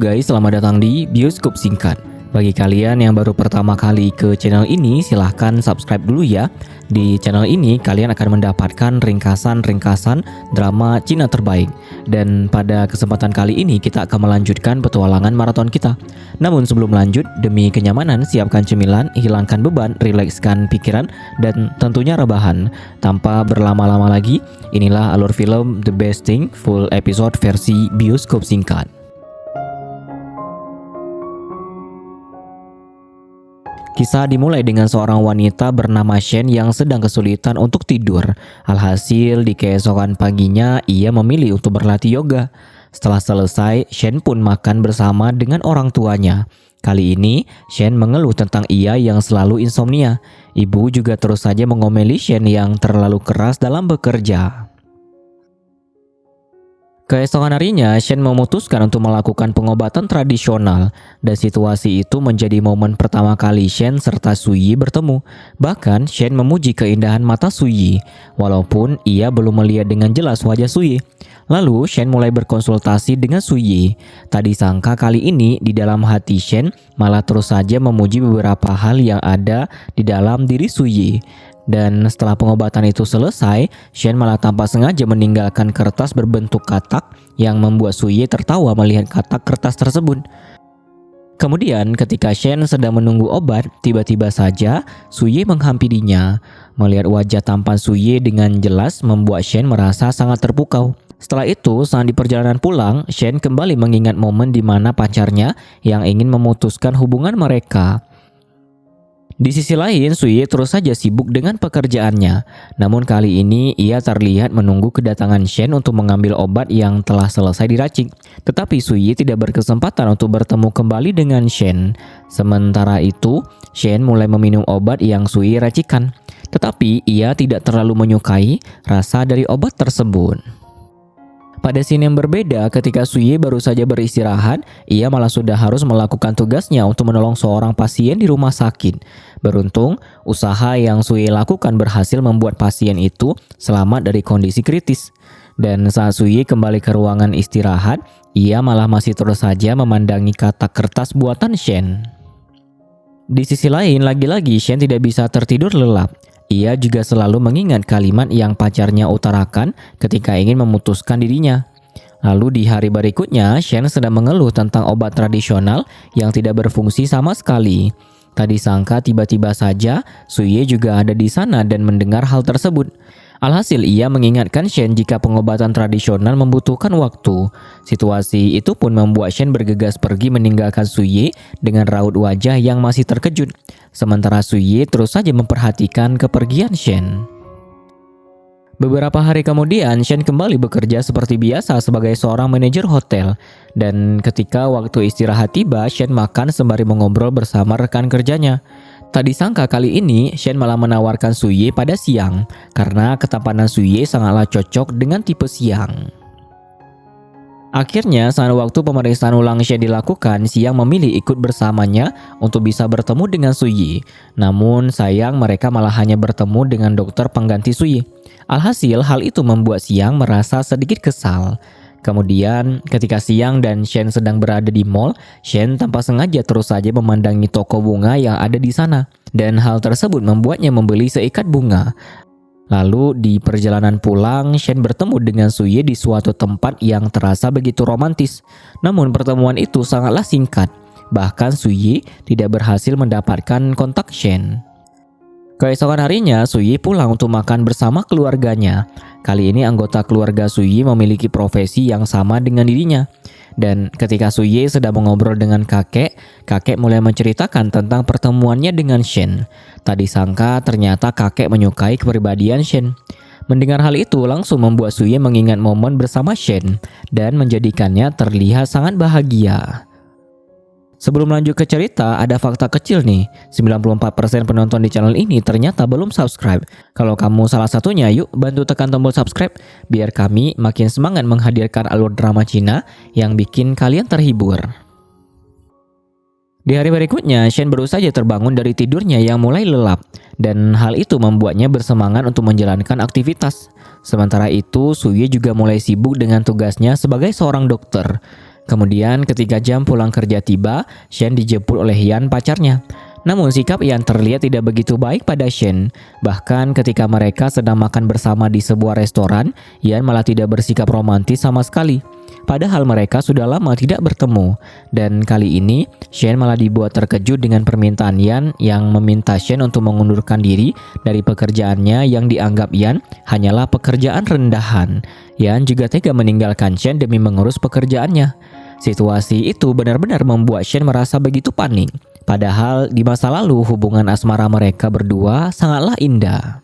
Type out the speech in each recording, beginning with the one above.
guys, selamat datang di Bioskop Singkat. Bagi kalian yang baru pertama kali ke channel ini, silahkan subscribe dulu ya. Di channel ini kalian akan mendapatkan ringkasan-ringkasan drama Cina terbaik. Dan pada kesempatan kali ini kita akan melanjutkan petualangan maraton kita. Namun sebelum lanjut, demi kenyamanan siapkan cemilan, hilangkan beban, rilekskan pikiran, dan tentunya rebahan. Tanpa berlama-lama lagi, inilah alur film The Best Thing full episode versi Bioskop Singkat. Kisah dimulai dengan seorang wanita bernama Shen yang sedang kesulitan untuk tidur. Alhasil di keesokan paginya ia memilih untuk berlatih yoga. Setelah selesai, Shen pun makan bersama dengan orang tuanya. Kali ini, Shen mengeluh tentang ia yang selalu insomnia. Ibu juga terus saja mengomeli Shen yang terlalu keras dalam bekerja. Keesokan harinya, Shen memutuskan untuk melakukan pengobatan tradisional dan situasi itu menjadi momen pertama kali Shen serta Suyi bertemu. Bahkan, Shen memuji keindahan mata Suyi, walaupun ia belum melihat dengan jelas wajah Suyi. Lalu, Shen mulai berkonsultasi dengan Suyi. Tak disangka kali ini di dalam hati Shen malah terus saja memuji beberapa hal yang ada di dalam diri Suyi. Dan setelah pengobatan itu selesai, Shen malah tanpa sengaja meninggalkan kertas berbentuk katak yang membuat Suyi tertawa melihat katak kertas tersebut. Kemudian ketika Shen sedang menunggu obat, tiba-tiba saja Suyi menghampirinya. Melihat wajah tampan Suyi dengan jelas membuat Shen merasa sangat terpukau. Setelah itu, saat di perjalanan pulang, Shen kembali mengingat momen di mana pacarnya yang ingin memutuskan hubungan mereka. Di sisi lain, Suyi terus saja sibuk dengan pekerjaannya. Namun kali ini ia terlihat menunggu kedatangan Shen untuk mengambil obat yang telah selesai diracik. Tetapi Suyi tidak berkesempatan untuk bertemu kembali dengan Shen. Sementara itu, Shen mulai meminum obat yang Suyi racikan. Tetapi ia tidak terlalu menyukai rasa dari obat tersebut. Pada scene yang berbeda, ketika Suyi baru saja beristirahat, ia malah sudah harus melakukan tugasnya untuk menolong seorang pasien di rumah sakit. Beruntung, usaha yang Suyi lakukan berhasil membuat pasien itu selamat dari kondisi kritis. Dan saat Suyi kembali ke ruangan istirahat, ia malah masih terus saja memandangi katak kertas buatan Shen. Di sisi lain, lagi-lagi Shen tidak bisa tertidur lelap. Ia juga selalu mengingat kalimat yang pacarnya utarakan ketika ingin memutuskan dirinya. Lalu di hari berikutnya, Shen sedang mengeluh tentang obat tradisional yang tidak berfungsi sama sekali. Tak disangka tiba-tiba saja Suyi juga ada di sana dan mendengar hal tersebut. Alhasil ia mengingatkan Shen jika pengobatan tradisional membutuhkan waktu. Situasi itu pun membuat Shen bergegas pergi meninggalkan Suyi dengan raut wajah yang masih terkejut. Sementara Suyi terus saja memperhatikan kepergian Shen. Beberapa hari kemudian, Shen kembali bekerja seperti biasa sebagai seorang manajer hotel. Dan ketika waktu istirahat tiba, Shen makan sembari mengobrol bersama rekan kerjanya. Tak disangka kali ini, Shen malah menawarkan Suyi pada Siang, karena ketampanan Suyi sangatlah cocok dengan tipe Siang. Akhirnya, saat waktu pemeriksaan ulang Shen dilakukan, Siang memilih ikut bersamanya untuk bisa bertemu dengan Suyi. Namun sayang mereka malah hanya bertemu dengan dokter pengganti Suyi. Alhasil, hal itu membuat Siang merasa sedikit kesal. Kemudian, ketika Siang dan Shen sedang berada di mall, Shen tanpa sengaja terus saja memandangi toko bunga yang ada di sana. Dan hal tersebut membuatnya membeli seikat bunga. Lalu di perjalanan pulang, Shen bertemu dengan Suyi di suatu tempat yang terasa begitu romantis. Namun pertemuan itu sangatlah singkat. Bahkan Suyi tidak berhasil mendapatkan kontak Shen. Keesokan harinya, Suyi pulang untuk makan bersama keluarganya. Kali ini anggota keluarga Suyi memiliki profesi yang sama dengan dirinya. Dan ketika Suyi sedang mengobrol dengan kakek mulai menceritakan tentang pertemuannya dengan Shen. Tak disangka ternyata kakek menyukai kepribadian Shen. Mendengar hal itu langsung membuat Suyi mengingat momen bersama Shen dan menjadikannya terlihat sangat bahagia. Sebelum lanjut ke cerita, ada fakta kecil nih. 94% penonton di channel ini ternyata belum subscribe. Kalau kamu salah satunya, yuk bantu tekan tombol subscribe biar kami makin semangat menghadirkan alur drama Cina yang bikin kalian terhibur. Di hari berikutnya, Shen baru saja terbangun dari tidurnya yang mulai lelap. Dan hal itu membuatnya bersemangat untuk menjalankan aktivitas. Sementara itu, Suyi juga mulai sibuk dengan tugasnya sebagai seorang dokter. Kemudian ketika jam pulang kerja tiba, Shen dijemput oleh Yan pacarnya. Namun sikap Yan terlihat tidak begitu baik pada Shen. Bahkan ketika mereka sedang makan bersama di sebuah restoran, Yan malah tidak bersikap romantis sama sekali. Padahal mereka sudah lama tidak bertemu. Dan kali ini, Shen malah dibuat terkejut dengan permintaan Yan yang meminta Shen untuk mengundurkan diri dari pekerjaannya yang dianggap Yan hanyalah pekerjaan rendahan. Yan juga tega meninggalkan Shen demi mengurus pekerjaannya. Situasi itu benar-benar membuat Shen merasa begitu panik. Padahal di masa lalu hubungan asmara mereka berdua sangatlah indah.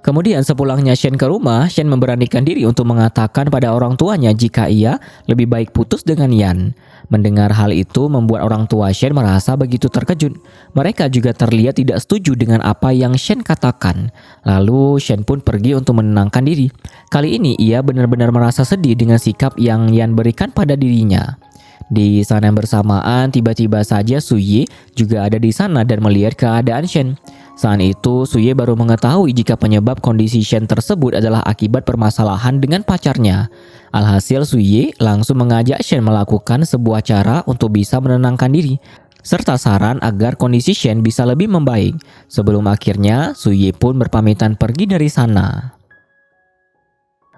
Kemudian sepulangnya Shen ke rumah, Shen memberanikan diri untuk mengatakan pada orang tuanya jika ia lebih baik putus dengan Yan. Mendengar hal itu membuat orang tua Shen merasa begitu terkejut. Mereka juga terlihat tidak setuju dengan apa yang Shen katakan. Lalu Shen pun pergi untuk menenangkan diri. Kali ini ia benar-benar merasa sedih dengan sikap yang Yan berikan pada dirinya. Di saat yang bersamaan, tiba-tiba saja Suyi juga ada di sana dan melihat keadaan Shen. Saat itu, Suyi baru mengetahui jika penyebab kondisi Shen tersebut adalah akibat permasalahan dengan pacarnya. Alhasil, Suyi langsung mengajak Shen melakukan sebuah cara untuk bisa menenangkan diri, serta saran agar kondisi Shen bisa lebih membaik. Sebelum akhirnya, Suyi pun berpamitan pergi dari sana.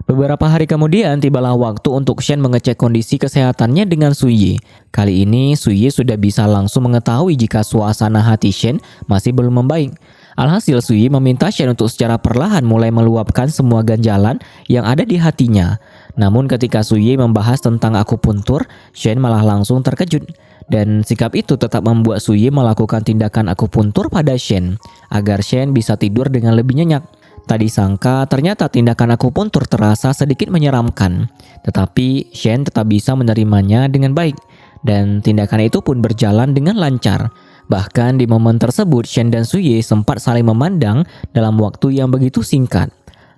Beberapa hari kemudian tibalah waktu untuk Shen mengecek kondisi kesehatannya dengan Suyi. Kali ini Suyi sudah bisa langsung mengetahui jika suasana hati Shen masih belum membaik. Alhasil Suyi meminta Shen untuk secara perlahan mulai meluapkan semua ganjalan yang ada di hatinya. Namun ketika Suyi membahas tentang akupuntur, Shen malah langsung terkejut. Dan sikap itu tetap membuat Suyi melakukan tindakan akupuntur pada Shen agar Shen bisa tidur dengan lebih nyenyak. Tak disangka ternyata tindakan akupuntur terasa sedikit menyeramkan, tetapi Shen tetap bisa menerimanya dengan baik, dan tindakan itu pun berjalan dengan lancar. Bahkan di momen tersebut Shen dan Suyi sempat saling memandang dalam waktu yang begitu singkat.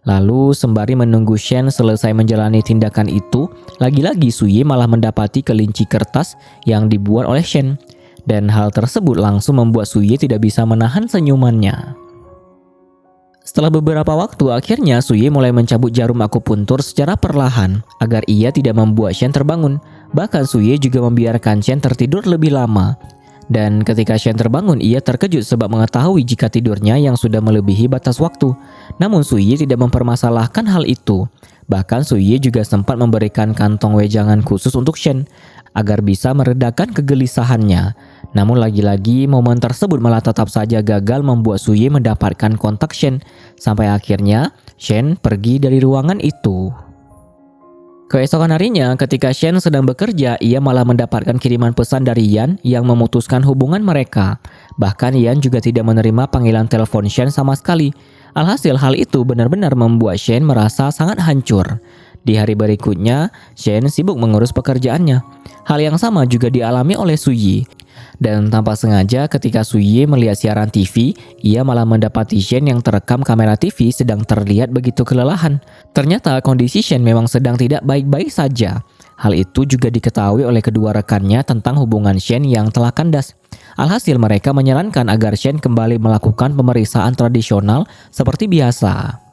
Lalu sembari menunggu Shen selesai menjalani tindakan itu, lagi-lagi Suyi malah mendapati kelinci kertas yang dibuat oleh Shen, dan hal tersebut langsung membuat Suyi tidak bisa menahan senyumannya. Setelah beberapa waktu, akhirnya Suyi mulai mencabut jarum akupuntur secara perlahan agar ia tidak membuat Shen terbangun. Bahkan Suyi juga membiarkan Shen tertidur lebih lama. Dan ketika Shen terbangun, ia terkejut sebab mengetahui jika tidurnya yang sudah melebihi batas waktu. Namun Suyi tidak mempermasalahkan hal itu. Bahkan Suyi juga sempat memberikan kantong wejangan khusus untuk Shen agar bisa meredakan kegelisahannya. Namun lagi-lagi momen tersebut malah tetap saja gagal membuat Suyi mendapatkan kontak Shen. Sampai akhirnya Shen pergi dari ruangan itu. Keesokan harinya ketika Shen sedang bekerja, ia malah mendapatkan kiriman pesan dari Yan yang memutuskan hubungan mereka. Bahkan Yan juga tidak menerima panggilan telepon Shen sama sekali. Alhasil hal itu benar-benar membuat Shen merasa sangat hancur. Di hari berikutnya, Shen sibuk mengurus pekerjaannya. Hal yang sama juga dialami oleh Suyi. Dan tanpa sengaja ketika Suyi melihat siaran TV, ia malah mendapati Shen yang terekam kamera TV sedang terlihat begitu kelelahan. Ternyata kondisi Shen memang sedang tidak baik-baik saja. Hal itu juga diketahui oleh kedua rekannya tentang hubungan Shen yang telah kandas. Alhasil mereka menyarankan agar Shen kembali melakukan pemeriksaan tradisional seperti biasa.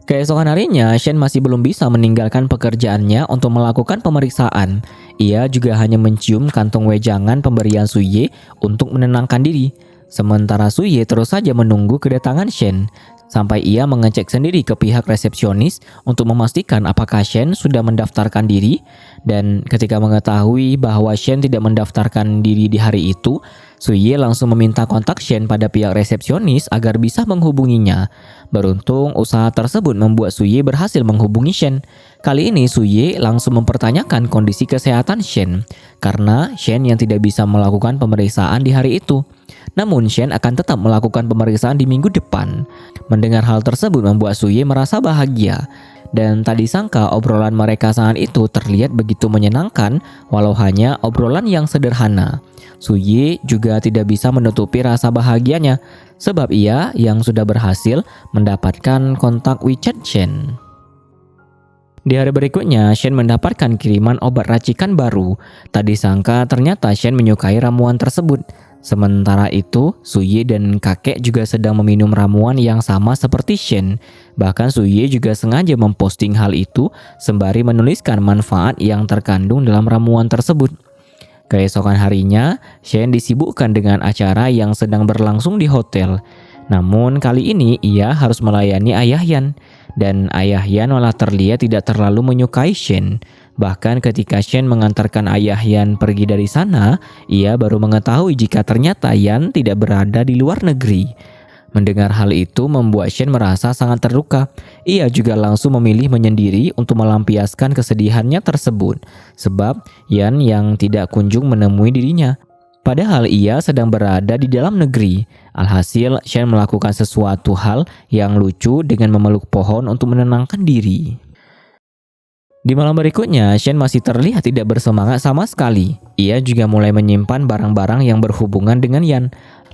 Keesokan harinya, Shen masih belum bisa meninggalkan pekerjaannya untuk melakukan pemeriksaan. Ia juga hanya mencium kantong wejangan pemberian Suyi untuk menenangkan diri. Sementara Suyi terus saja menunggu kedatangan Shen, sampai ia mengecek sendiri ke pihak resepsionis untuk memastikan apakah Shen sudah mendaftarkan diri. Dan ketika mengetahui bahwa Shen tidak mendaftarkan diri di hari itu, Suyi langsung meminta kontak Shen pada pihak resepsionis agar bisa menghubunginya. Beruntung usaha tersebut membuat Suyi berhasil menghubungi Shen. Kali ini Suyi langsung mempertanyakan kondisi kesehatan Shen, karena Shen yang tidak bisa melakukan pemeriksaan di hari itu. Namun Shen akan tetap melakukan pemeriksaan di minggu depan. Mendengar hal tersebut membuat Suyi merasa bahagia. Dan tak disangka obrolan mereka saat itu terlihat begitu menyenangkan walau hanya obrolan yang sederhana. Suyi juga tidak bisa menutupi rasa bahagianya sebab ia yang sudah berhasil mendapatkan kontak WeChat Shen. Di hari berikutnya, Shen mendapatkan kiriman obat racikan baru. Tak disangka ternyata Shen menyukai ramuan tersebut. Sementara itu, Suyi dan kakek juga sedang meminum ramuan yang sama seperti Shen. Bahkan Suye juga sengaja memposting hal itu sembari menuliskan manfaat yang terkandung dalam ramuan tersebut. Keesokan harinya, Shen disibukkan dengan acara yang sedang berlangsung di hotel. Namun kali ini ia harus melayani Ayah Yan. Dan Ayah Yan malah terlihat tidak terlalu menyukai Shen. Bahkan ketika Shen mengantarkan Ayah Yan pergi dari sana, ia baru mengetahui jika ternyata Yan tidak berada di luar negeri. Mendengar hal itu membuat Shen merasa sangat terluka. Ia juga langsung memilih menyendiri untuk melampiaskan kesedihannya tersebut. Sebab Yan yang tidak kunjung menemui dirinya. Padahal ia sedang berada di dalam negeri. Alhasil Shen melakukan sesuatu hal yang lucu dengan memeluk pohon untuk menenangkan diri. Di malam berikutnya, Shen masih terlihat tidak bersemangat sama sekali. Ia juga mulai menyimpan barang-barang yang berhubungan dengan Yan.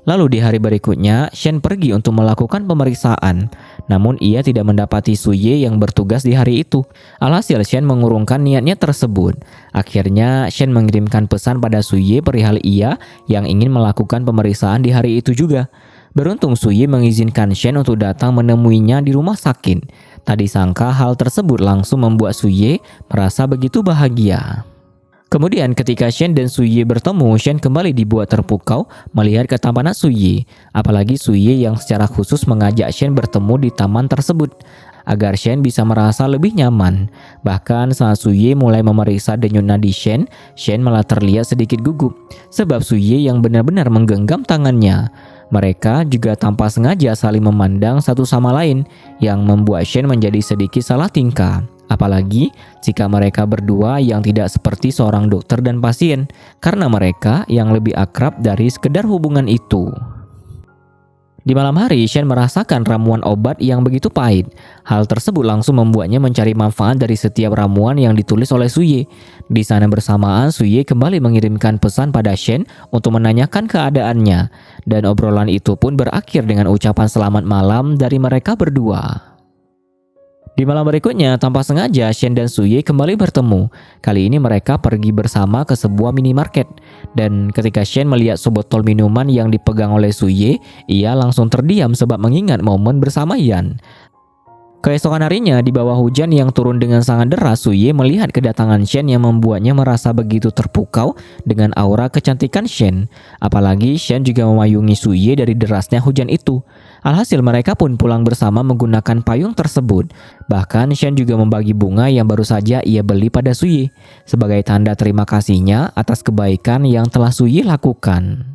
Lalu di hari berikutnya, Shen pergi untuk melakukan pemeriksaan. Namun ia tidak mendapati Suye yang bertugas di hari itu. Alhasil Shen mengurungkan niatnya tersebut. Akhirnya Shen mengirimkan pesan pada Suye perihal ia yang ingin melakukan pemeriksaan di hari itu juga. Beruntung Suye mengizinkan Shen untuk datang menemuinya di rumah sakit. Tak disangka hal tersebut langsung membuat Suye merasa begitu bahagia. Kemudian ketika Shen dan Suye bertemu, Shen kembali dibuat terpukau melihat ketampanan Suye. Apalagi Suye yang secara khusus mengajak Shen bertemu di taman tersebut agar Shen bisa merasa lebih nyaman. Bahkan saat Suye mulai memeriksa denyut nadi Shen, Shen malah terlihat sedikit gugup sebab Suye yang benar-benar menggenggam tangannya. Mereka juga tanpa sengaja saling memandang satu sama lain yang membuat Shen menjadi sedikit salah tingkah. Apalagi jika mereka berdua yang tidak seperti seorang dokter dan pasien, karena mereka yang lebih akrab dari sekedar hubungan itu. Di malam hari, Shen merasakan ramuan obat yang begitu pahit. Hal tersebut langsung membuatnya mencari manfaat dari setiap ramuan yang ditulis oleh Suye. Di sana bersamaan, Suye kembali mengirimkan pesan pada Shen untuk menanyakan keadaannya. Dan obrolan itu pun berakhir dengan ucapan selamat malam dari mereka berdua. Di malam berikutnya, tanpa sengaja Shen dan Suye kembali bertemu. Kali ini mereka pergi bersama ke sebuah minimarket. Dan ketika Shen melihat sebotol minuman yang dipegang oleh Suye, ia langsung terdiam sebab mengingat momen bersama Yan. Keesokan harinya, di bawah hujan yang turun dengan sangat deras, Suye melihat kedatangan Shen yang membuatnya merasa begitu terpukau dengan aura kecantikan Shen. Apalagi Shen juga memayungi Suye dari derasnya hujan itu. Alhasil mereka pun pulang bersama menggunakan payung tersebut. Bahkan Shen juga membagi bunga yang baru saja ia beli pada Suye sebagai tanda terima kasihnya atas kebaikan yang telah Suye lakukan.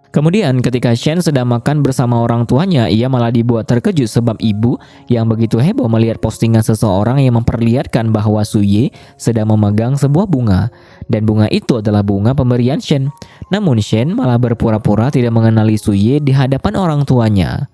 Kemudian ketika Shen sedang makan bersama orang tuanya, ia malah dibuat terkejut sebab ibu yang begitu heboh melihat postingan seseorang yang memperlihatkan bahwa Suye sedang memegang sebuah bunga. Dan bunga itu adalah bunga pemberian Shen. Namun Shen malah berpura-pura tidak mengenali Suye di hadapan orang tuanya.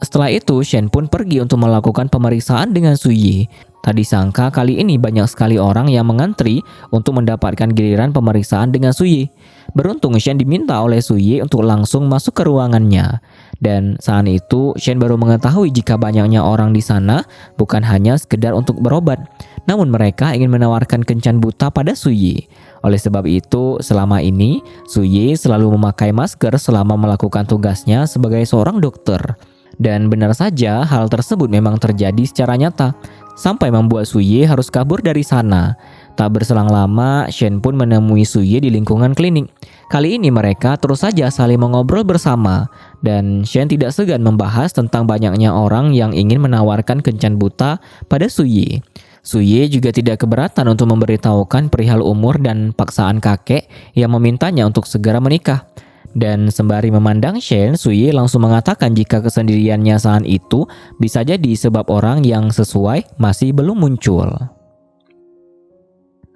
Setelah itu Shen pun pergi untuk melakukan pemeriksaan dengan Suye. Tak disangka kali ini banyak sekali orang yang mengantri untuk mendapatkan giliran pemeriksaan dengan Suye. Beruntung Shen diminta oleh Suye untuk langsung masuk ke ruangannya. Dan saat itu Shen baru mengetahui jika banyaknya orang di sana bukan hanya sekedar untuk berobat, namun mereka ingin menawarkan kencan buta pada Suye. Oleh sebab itu selama ini Suye selalu memakai masker selama melakukan tugasnya sebagai seorang dokter. Dan benar saja hal tersebut memang terjadi secara nyata, sampai membuat Suye harus kabur dari sana. Tak berselang lama, Shen pun menemui Suye di lingkungan klinik. Kali ini mereka terus saja saling mengobrol bersama, dan Shen tidak segan membahas tentang banyaknya orang yang ingin menawarkan kencan buta pada Suye. Suye juga tidak keberatan untuk memberitahukan perihal umur dan paksaan kakek yang memintanya untuk segera menikah. Dan sembari memandang Shen, Suye langsung mengatakan jika kesendiriannya saat itu bisa jadi sebab orang yang sesuai masih belum muncul.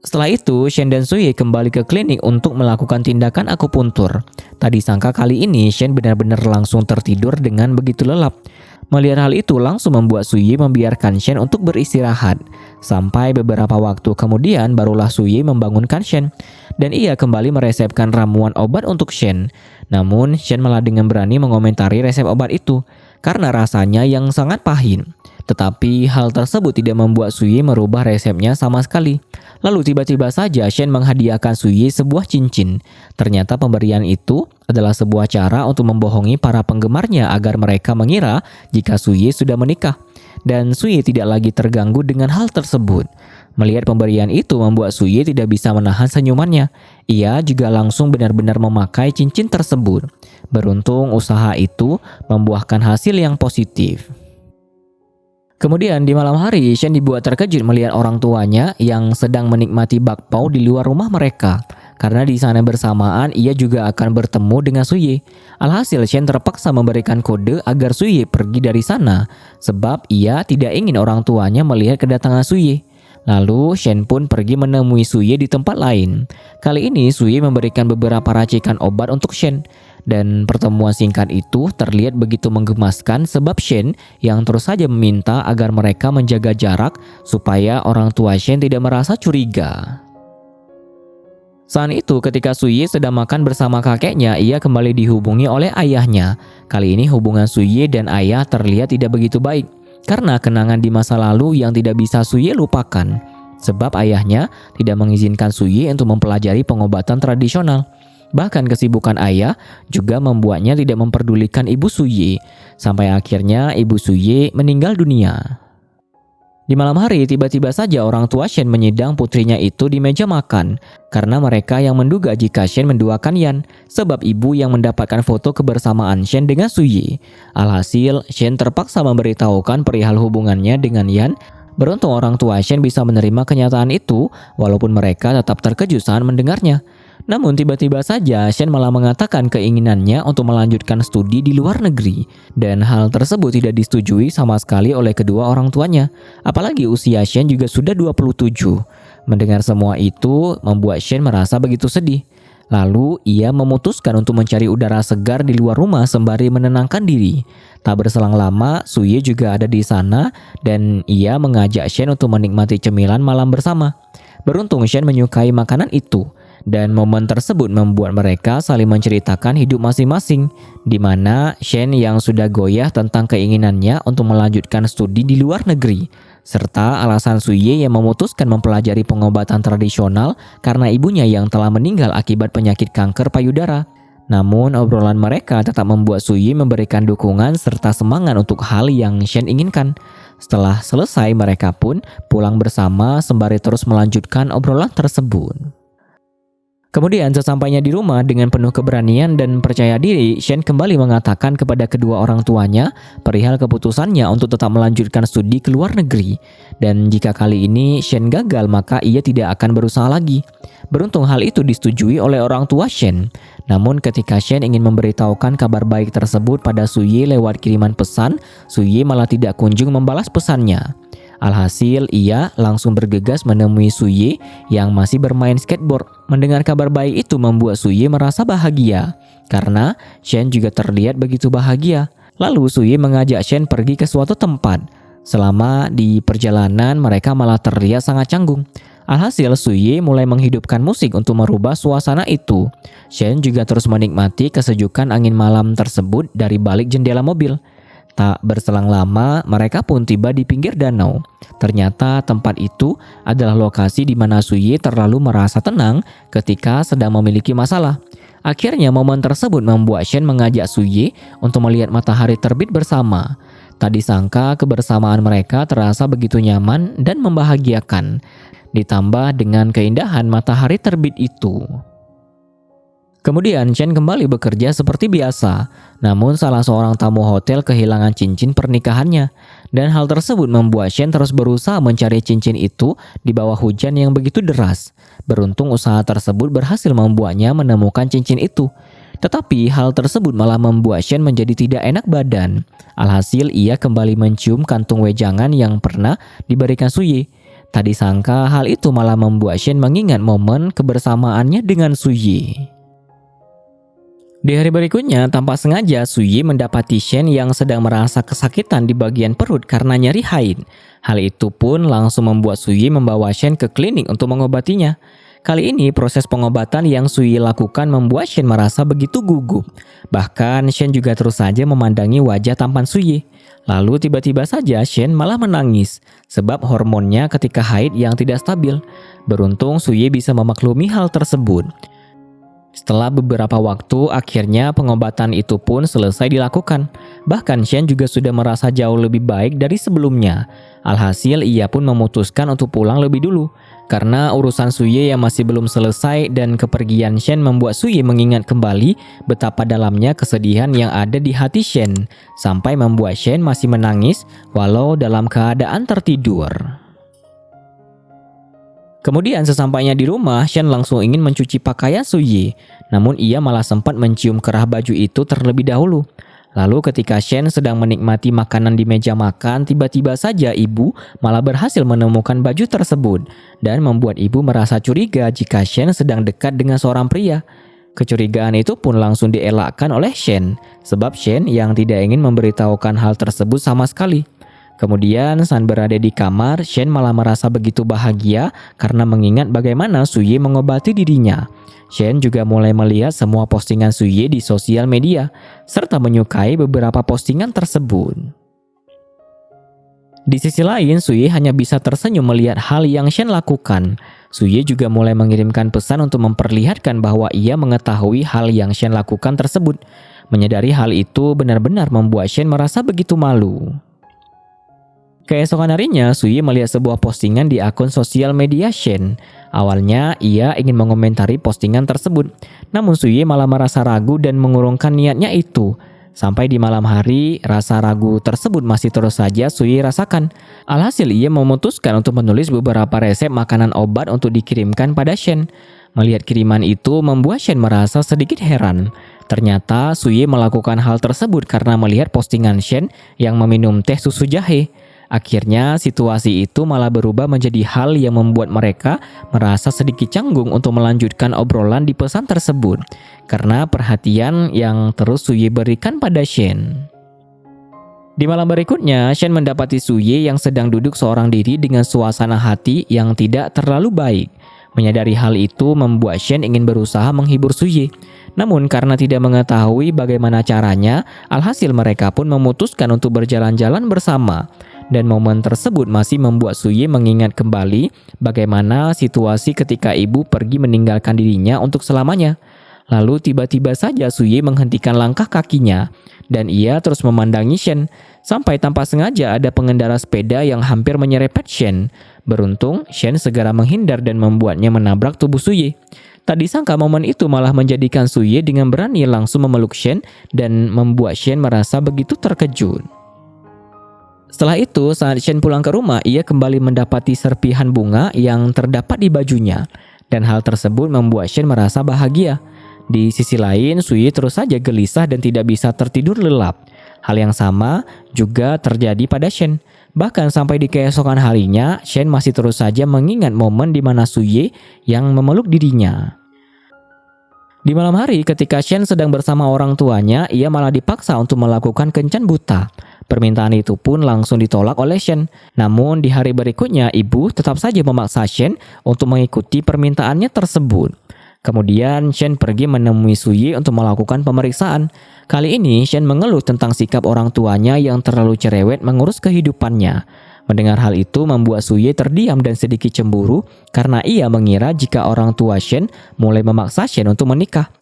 Setelah itu, Shen dan Suye kembali ke klinik untuk melakukan tindakan akupuntur. Tak disangka kali ini Shen benar-benar langsung tertidur dengan begitu lelap. Melihat hal itu langsung membuat Suye membiarkan Shen untuk beristirahat. Sampai beberapa waktu kemudian barulah Suye membangunkan Shen. Dan ia kembali meresepkan ramuan obat untuk Shen. Namun Shen malah dengan berani mengomentari resep obat itu karena rasanya yang sangat pahit. Tetapi hal tersebut tidak membuat Suye merubah resepnya sama sekali. Lalu tiba-tiba saja Shen menghadiahkan Suyi sebuah cincin. Ternyata pemberian itu adalah sebuah cara untuk membohongi para penggemarnya agar mereka mengira jika Suyi sudah menikah. Dan Suyi tidak lagi terganggu dengan hal tersebut. Melihat pemberian itu membuat Suyi tidak bisa menahan senyumannya. Ia juga langsung benar-benar memakai cincin tersebut. Beruntung usaha itu membuahkan hasil yang positif. Kemudian di malam hari, Shen dibuat terkejut melihat orang tuanya yang sedang menikmati bakpao di luar rumah mereka. Karena di sana bersamaan ia juga akan bertemu dengan Suyi. Alhasil Shen terpaksa memberikan kode agar Suyi pergi dari sana, sebab ia tidak ingin orang tuanya melihat kedatangan Suyi. Lalu Shen pun pergi menemui Suyi di tempat lain. Kali ini Suyi memberikan beberapa racikan obat untuk Shen. Dan pertemuan singkat itu terlihat begitu menggemaskan sebab Shen yang terus saja meminta agar mereka menjaga jarak supaya orang tua Shen tidak merasa curiga. Saat itu ketika Suyi sedang makan bersama kakeknya, ia kembali dihubungi oleh ayahnya. Kali ini hubungan Suyi dan ayah terlihat tidak begitu baik karena kenangan di masa lalu yang tidak bisa Suyi lupakan. Sebab ayahnya tidak mengizinkan Suyi untuk mempelajari pengobatan tradisional. Bahkan kesibukan ayah juga membuatnya tidak memperdulikan ibu Suyi. Sampai akhirnya ibu Suyi meninggal dunia. Di malam hari tiba-tiba saja orang tua Shen menyidang putrinya itu di meja makan. Karena mereka yang menduga jika Shen menduakan Yan. Sebab ibu yang mendapatkan foto kebersamaan Shen dengan Suyi. Alhasil Shen terpaksa memberitahukan perihal hubungannya dengan Yan. Beruntung orang tua Shen bisa menerima kenyataan itu walaupun mereka tetap terkejut saat mendengarnya. Namun tiba-tiba saja Shen malah mengatakan keinginannya untuk melanjutkan studi di luar negeri. Dan hal tersebut tidak disetujui sama sekali oleh kedua orang tuanya. Apalagi usia Shen juga sudah 27. Mendengar semua itu membuat Shen merasa begitu sedih. Lalu ia memutuskan untuk mencari udara segar di luar rumah sembari menenangkan diri. Tak berselang lama Suyi juga ada di sana dan ia mengajak Shen untuk menikmati cemilan malam bersama. Beruntung Shen menyukai makanan itu. Dan momen tersebut membuat mereka saling menceritakan hidup masing-masing, di mana Shen yang sudah goyah tentang keinginannya untuk melanjutkan studi di luar negeri, serta alasan Suyi yang memutuskan mempelajari pengobatan tradisional karena ibunya yang telah meninggal akibat penyakit kanker payudara. Namun obrolan mereka tetap membuat Suyi memberikan dukungan serta semangat untuk hal yang Shen inginkan. Setelah selesai mereka pun pulang bersama sembari terus melanjutkan obrolan tersebut. Kemudian sesampainya di rumah dengan penuh keberanian dan percaya diri, Shen kembali mengatakan kepada kedua orang tuanya perihal keputusannya untuk tetap melanjutkan studi ke luar negeri. Dan jika kali ini Shen gagal maka ia tidak akan berusaha lagi. Beruntung hal itu disetujui oleh orang tua Shen. Namun ketika Shen ingin memberitahukan kabar baik tersebut pada Suyi lewat kiriman pesan, Suyi malah tidak kunjung membalas pesannya. Alhasil ia langsung bergegas menemui Suyi yang masih bermain skateboard. Mendengar kabar baik itu membuat Suyi merasa bahagia karena Shen juga terlihat begitu bahagia. Lalu Suyi mengajak Shen pergi ke suatu tempat. Selama di perjalanan mereka malah terlihat sangat canggung. Alhasil Suyi mulai menghidupkan musik untuk merubah suasana itu. Shen juga terus menikmati kesejukan angin malam tersebut dari balik jendela mobil. Tak berselang lama, mereka pun tiba di pinggir danau. Ternyata tempat itu adalah lokasi di mana Suyi terlalu merasa tenang ketika sedang memiliki masalah. Akhirnya momen tersebut membuat Shen mengajak Suyi untuk melihat matahari terbit bersama. Tak disangka kebersamaan mereka terasa begitu nyaman dan membahagiakan. Ditambah dengan keindahan matahari terbit itu. Kemudian Shen kembali bekerja seperti biasa, namun salah seorang tamu hotel kehilangan cincin pernikahannya. Dan hal tersebut membuat Shen terus berusaha mencari cincin itu di bawah hujan yang begitu deras. Beruntung usaha tersebut berhasil membuatnya menemukan cincin itu. Tetapi hal tersebut malah membuat Shen menjadi tidak enak badan. Alhasil ia kembali mencium kantung wejangan yang pernah diberikan Suyi. Tak disangka hal itu malah membuat Shen mengingat momen kebersamaannya dengan Suyi. Di hari berikutnya, tanpa sengaja Suyi mendapati Shen yang sedang merasa kesakitan di bagian perut karena nyeri haid. Hal itu pun langsung membuat Suyi membawa Shen ke klinik untuk mengobatinya. Kali ini proses pengobatan yang Suyi lakukan membuat Shen merasa begitu gugup. Bahkan Shen juga terus saja memandangi wajah tampan Suyi. Lalu tiba-tiba saja Shen malah menangis sebab hormonnya ketika haid yang tidak stabil. Beruntung Suye bisa memaklumi hal tersebut. Setelah beberapa waktu, akhirnya pengobatan itu pun selesai dilakukan. Bahkan Shen juga sudah merasa jauh lebih baik dari sebelumnya. Alhasil ia pun memutuskan untuk pulang lebih dulu. Karena urusan Suye yang masih belum selesai dan kepergian Shen membuat Suye mengingat kembali betapa dalamnya kesedihan yang ada di hati Shen. Sampai membuat Shen masih menangis walau dalam keadaan tertidur. Kemudian sesampainya di rumah, Shen langsung ingin mencuci pakaian Suye. Namun ia malah sempat mencium kerah baju itu terlebih dahulu. Lalu ketika Shen sedang menikmati makanan di meja makan, tiba-tiba saja ibu malah berhasil menemukan baju tersebut. Dan membuat ibu merasa curiga jika Shen sedang dekat dengan seorang pria. Kecurigaan itu pun langsung dielakkan oleh Shen. Sebab Shen yang tidak ingin memberitahukan hal tersebut sama sekali. Kemudian saat berada di kamar, Shen malah merasa begitu bahagia karena mengingat bagaimana Suye mengobati dirinya. Shen juga mulai melihat semua postingan Suye di sosial media, serta menyukai beberapa postingan tersebut. Di sisi lain, Suye hanya bisa tersenyum melihat hal yang Shen lakukan. Suye juga mulai mengirimkan pesan untuk memperlihatkan bahwa ia mengetahui hal yang Shen lakukan tersebut. Menyadari hal itu benar-benar membuat Shen merasa begitu malu. Keesokan harinya, Suye melihat sebuah postingan di akun sosial media Shen. Awalnya, ia ingin mengomentari postingan tersebut. Namun Suye malah merasa ragu dan mengurungkan niatnya itu. Sampai di malam hari, rasa ragu tersebut masih terus saja Suye rasakan. Alhasil, ia memutuskan untuk menulis beberapa resep makanan obat untuk dikirimkan pada Shen. Melihat kiriman itu membuat Shen merasa sedikit heran. Ternyata Suye melakukan hal tersebut karena melihat postingan Shen yang meminum teh susu jahe. Akhirnya situasi itu malah berubah menjadi hal yang membuat mereka merasa sedikit canggung untuk melanjutkan obrolan di pesan tersebut karena perhatian yang terus Suye berikan pada Shen. Di malam berikutnya, Shen mendapati Suye yang sedang duduk seorang diri dengan suasana hati yang tidak terlalu baik. Menyadari hal itu membuat Shen ingin berusaha menghibur Suye. Namun karena tidak mengetahui bagaimana caranya, alhasil mereka pun memutuskan untuk berjalan-jalan bersama. Dan momen tersebut masih membuat Suye mengingat kembali bagaimana situasi ketika ibu pergi meninggalkan dirinya untuk selamanya. Lalu tiba-tiba saja Suye menghentikan langkah kakinya dan ia terus memandangi Shen. Sampai tanpa sengaja ada pengendara sepeda yang hampir menyerempet Shen. Beruntung Shen segera menghindar dan membuatnya menabrak tubuh Suye. Tak disangka momen itu malah menjadikan Suye dengan berani langsung memeluk Shen dan membuat Shen merasa begitu terkejut. Setelah itu, saat Shen pulang ke rumah, ia kembali mendapati serpihan bunga yang terdapat di bajunya. Dan hal tersebut membuat Shen merasa bahagia. Di sisi lain, Suye terus saja gelisah dan tidak bisa tertidur lelap. Hal yang sama juga terjadi pada Shen. Bahkan sampai di keesokan harinya, Shen masih terus saja mengingat momen di mana Suye yang memeluk dirinya. Di malam hari, ketika Shen sedang bersama orang tuanya, ia malah dipaksa untuk melakukan kencan buta. Permintaan itu pun langsung ditolak oleh Shen. Namun di hari berikutnya, ibu tetap saja memaksa Shen untuk mengikuti permintaannya tersebut. Kemudian Shen pergi menemui Suye untuk melakukan pemeriksaan. Kali ini Shen mengeluh tentang sikap orang tuanya yang terlalu cerewet mengurus kehidupannya. Mendengar hal itu membuat Suye terdiam dan sedikit cemburu karena ia mengira jika orang tua Shen mulai memaksa Shen untuk menikah.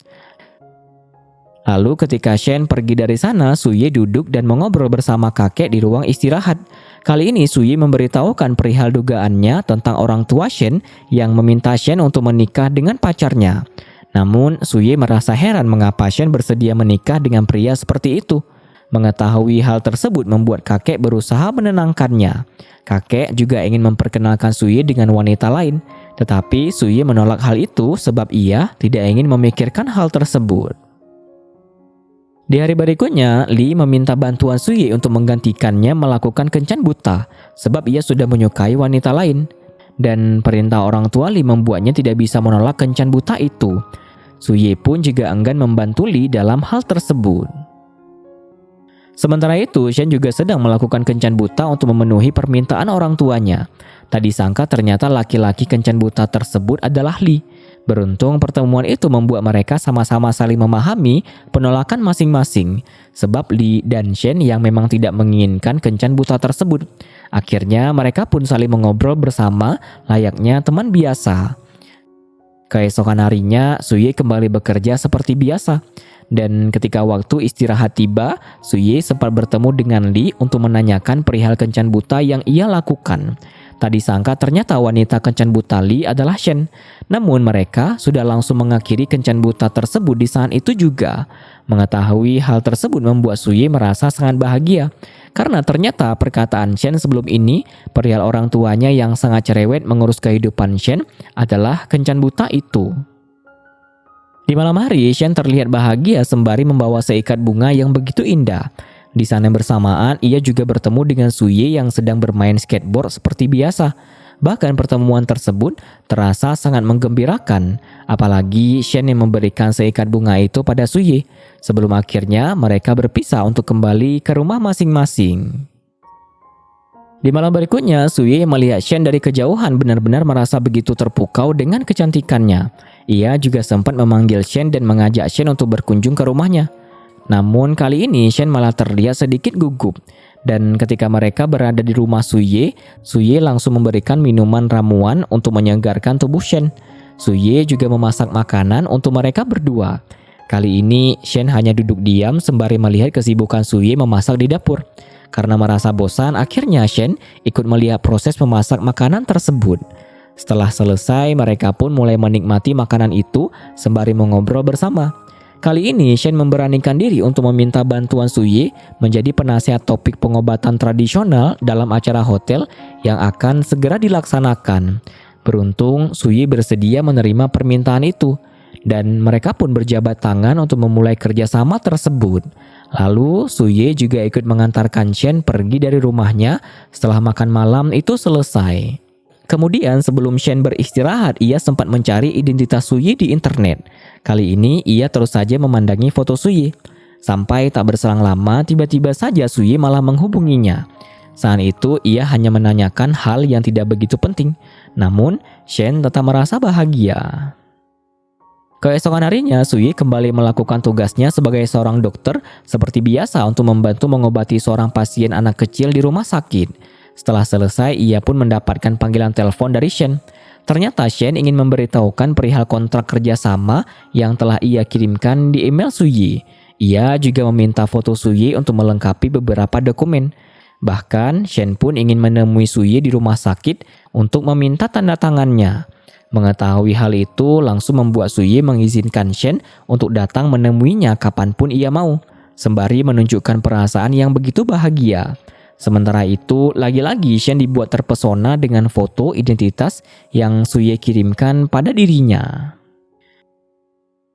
Lalu ketika Shen pergi dari sana, Suye duduk dan mengobrol bersama kakek di ruang istirahat. Kali ini Suye memberitahukan perihal dugaannya tentang orang tua Shen yang meminta Shen untuk menikah dengan pacarnya. Namun Suye merasa heran mengapa Shen bersedia menikah dengan pria seperti itu. Mengetahui hal tersebut membuat kakek berusaha menenangkannya. Kakek juga ingin memperkenalkan Suye dengan wanita lain. Tetapi Suye menolak hal itu sebab ia tidak ingin memikirkan hal tersebut. Di hari berikutnya, Li meminta bantuan Suye untuk menggantikannya melakukan kencan buta sebab ia sudah menyukai wanita lain. Dan perintah orang tua Li membuatnya tidak bisa menolak kencan buta itu. Suye pun juga enggan membantu Li dalam hal tersebut. Sementara itu, Shen juga sedang melakukan kencan buta untuk memenuhi permintaan orang tuanya. Tak disangka ternyata laki-laki kencan buta tersebut adalah Lee. Beruntung pertemuan itu membuat mereka sama-sama saling memahami penolakan masing-masing. Sebab Lee dan Shen yang memang tidak menginginkan kencan buta tersebut. Akhirnya mereka pun saling mengobrol bersama layaknya teman biasa. Keesokan harinya, Suye kembali bekerja seperti biasa. Dan ketika waktu istirahat tiba, Suye sempat bertemu dengan Lee untuk menanyakan perihal kencan buta yang ia lakukan. Tak disangka ternyata wanita kencan buta Lee adalah Shen. Namun mereka sudah langsung mengakhiri kencan buta tersebut di saat itu juga. Mengetahui hal tersebut membuat Suye merasa sangat bahagia. Karena ternyata perkataan Shen sebelum ini perihal orang tuanya yang sangat cerewet mengurus kehidupan Shen adalah kencan buta itu. Di malam hari, Shen terlihat bahagia sembari membawa seikat bunga yang begitu indah. Di sana bersamaan, ia juga bertemu dengan Suye yang sedang bermain skateboard seperti biasa. Bahkan pertemuan tersebut terasa sangat menggembirakan. Apalagi Shen yang memberikan seikat bunga itu pada Suye. Sebelum akhirnya mereka berpisah untuk kembali ke rumah masing-masing. Di malam berikutnya, Suye melihat Shen dari kejauhan benar-benar merasa begitu terpukau dengan kecantikannya. Ia juga sempat memanggil Shen dan mengajak Shen untuk berkunjung ke rumahnya. Namun kali ini Shen malah terlihat sedikit gugup. Dan ketika mereka berada di rumah Suye, Suye langsung memberikan minuman ramuan untuk menyegarkan tubuh Shen. Suye juga memasak makanan untuk mereka berdua. Kali ini Shen hanya duduk diam sembari melihat kesibukan Suye memasak di dapur. Karena merasa bosan, akhirnya Shen ikut melihat proses memasak makanan tersebut. Setelah selesai, mereka pun mulai menikmati makanan itu sembari mengobrol bersama. Kali ini Shen memberanikan diri untuk meminta bantuan Suye menjadi penasihat topik pengobatan tradisional dalam acara hotel yang akan segera dilaksanakan. Beruntung Suye bersedia menerima permintaan itu. Dan mereka pun berjabat tangan untuk memulai kerjasama tersebut. Lalu Suye juga ikut mengantarkan Shen pergi dari rumahnya setelah makan malam itu selesai. Kemudian sebelum Shen beristirahat, ia sempat mencari identitas Suye di internet. Kali ini ia terus saja memandangi foto Suye. Sampai tak berselang lama tiba-tiba saja Suye malah menghubunginya. Saat itu ia hanya menanyakan hal yang tidak begitu penting. Namun Shen tetap merasa bahagia. Keesokan harinya, Suye kembali melakukan tugasnya sebagai seorang dokter seperti biasa untuk membantu mengobati seorang pasien anak kecil di rumah sakit. Setelah selesai, ia pun mendapatkan panggilan telepon dari Shen. Ternyata Shen ingin memberitahukan perihal kontrak kerjasama yang telah ia kirimkan di email Suye. Ia juga meminta foto Suye untuk melengkapi beberapa dokumen. Bahkan, Shen pun ingin menemui Suye di rumah sakit untuk meminta tanda tangannya. Mengetahui hal itu langsung membuat Suye mengizinkan Shen untuk datang menemuinya kapanpun ia mau, sembari menunjukkan perasaan yang begitu bahagia. Sementara itu, lagi-lagi Shen dibuat terpesona dengan foto identitas yang Suye kirimkan pada dirinya.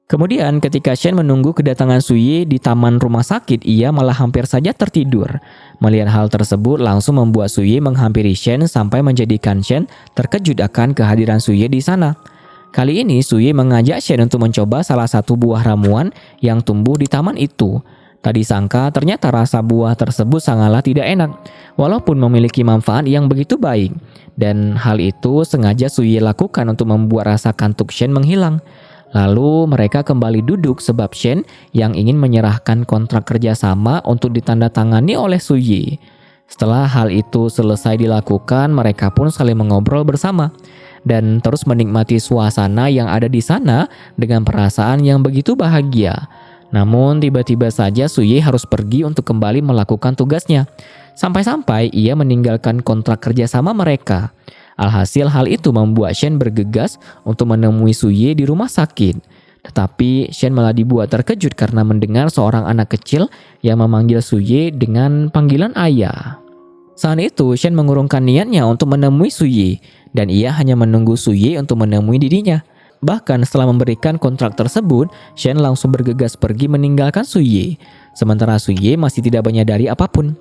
Kemudian ketika Shen menunggu kedatangan Suye di taman rumah sakit, ia malah hampir saja tertidur. Melihat hal tersebut langsung membuat Suye menghampiri Shen sampai menjadikan Shen terkejut akan kehadiran Suye di sana. Kali ini Suye mengajak Shen untuk mencoba salah satu buah ramuan yang tumbuh di taman itu. Tak disangka ternyata rasa buah tersebut sangatlah tidak enak, walaupun memiliki manfaat yang begitu baik. Dan hal itu sengaja Suye lakukan untuk membuat rasa kantuk Shen menghilang. Lalu mereka kembali duduk sebab Shen yang ingin menyerahkan kontrak kerjasama untuk ditandatangani oleh Suye. Setelah hal itu selesai dilakukan, mereka pun saling mengobrol bersama dan terus menikmati suasana yang ada di sana dengan perasaan yang begitu bahagia. Namun tiba-tiba saja Suye harus pergi untuk kembali melakukan tugasnya. Sampai-sampai ia meninggalkan kontrak kerjasama mereka. Alhasil hal itu membuat Shen bergegas untuk menemui Suye di rumah sakit. Tetapi Shen malah dibuat terkejut karena mendengar seorang anak kecil yang memanggil Suye dengan panggilan ayah. Saat itu Shen mengurungkan niatnya untuk menemui Suye dan ia hanya menunggu Suye untuk menemui dirinya. Bahkan setelah memberikan kontrak tersebut, Shen langsung bergegas pergi meninggalkan Suye. Sementara Suye masih tidak menyadari apapun.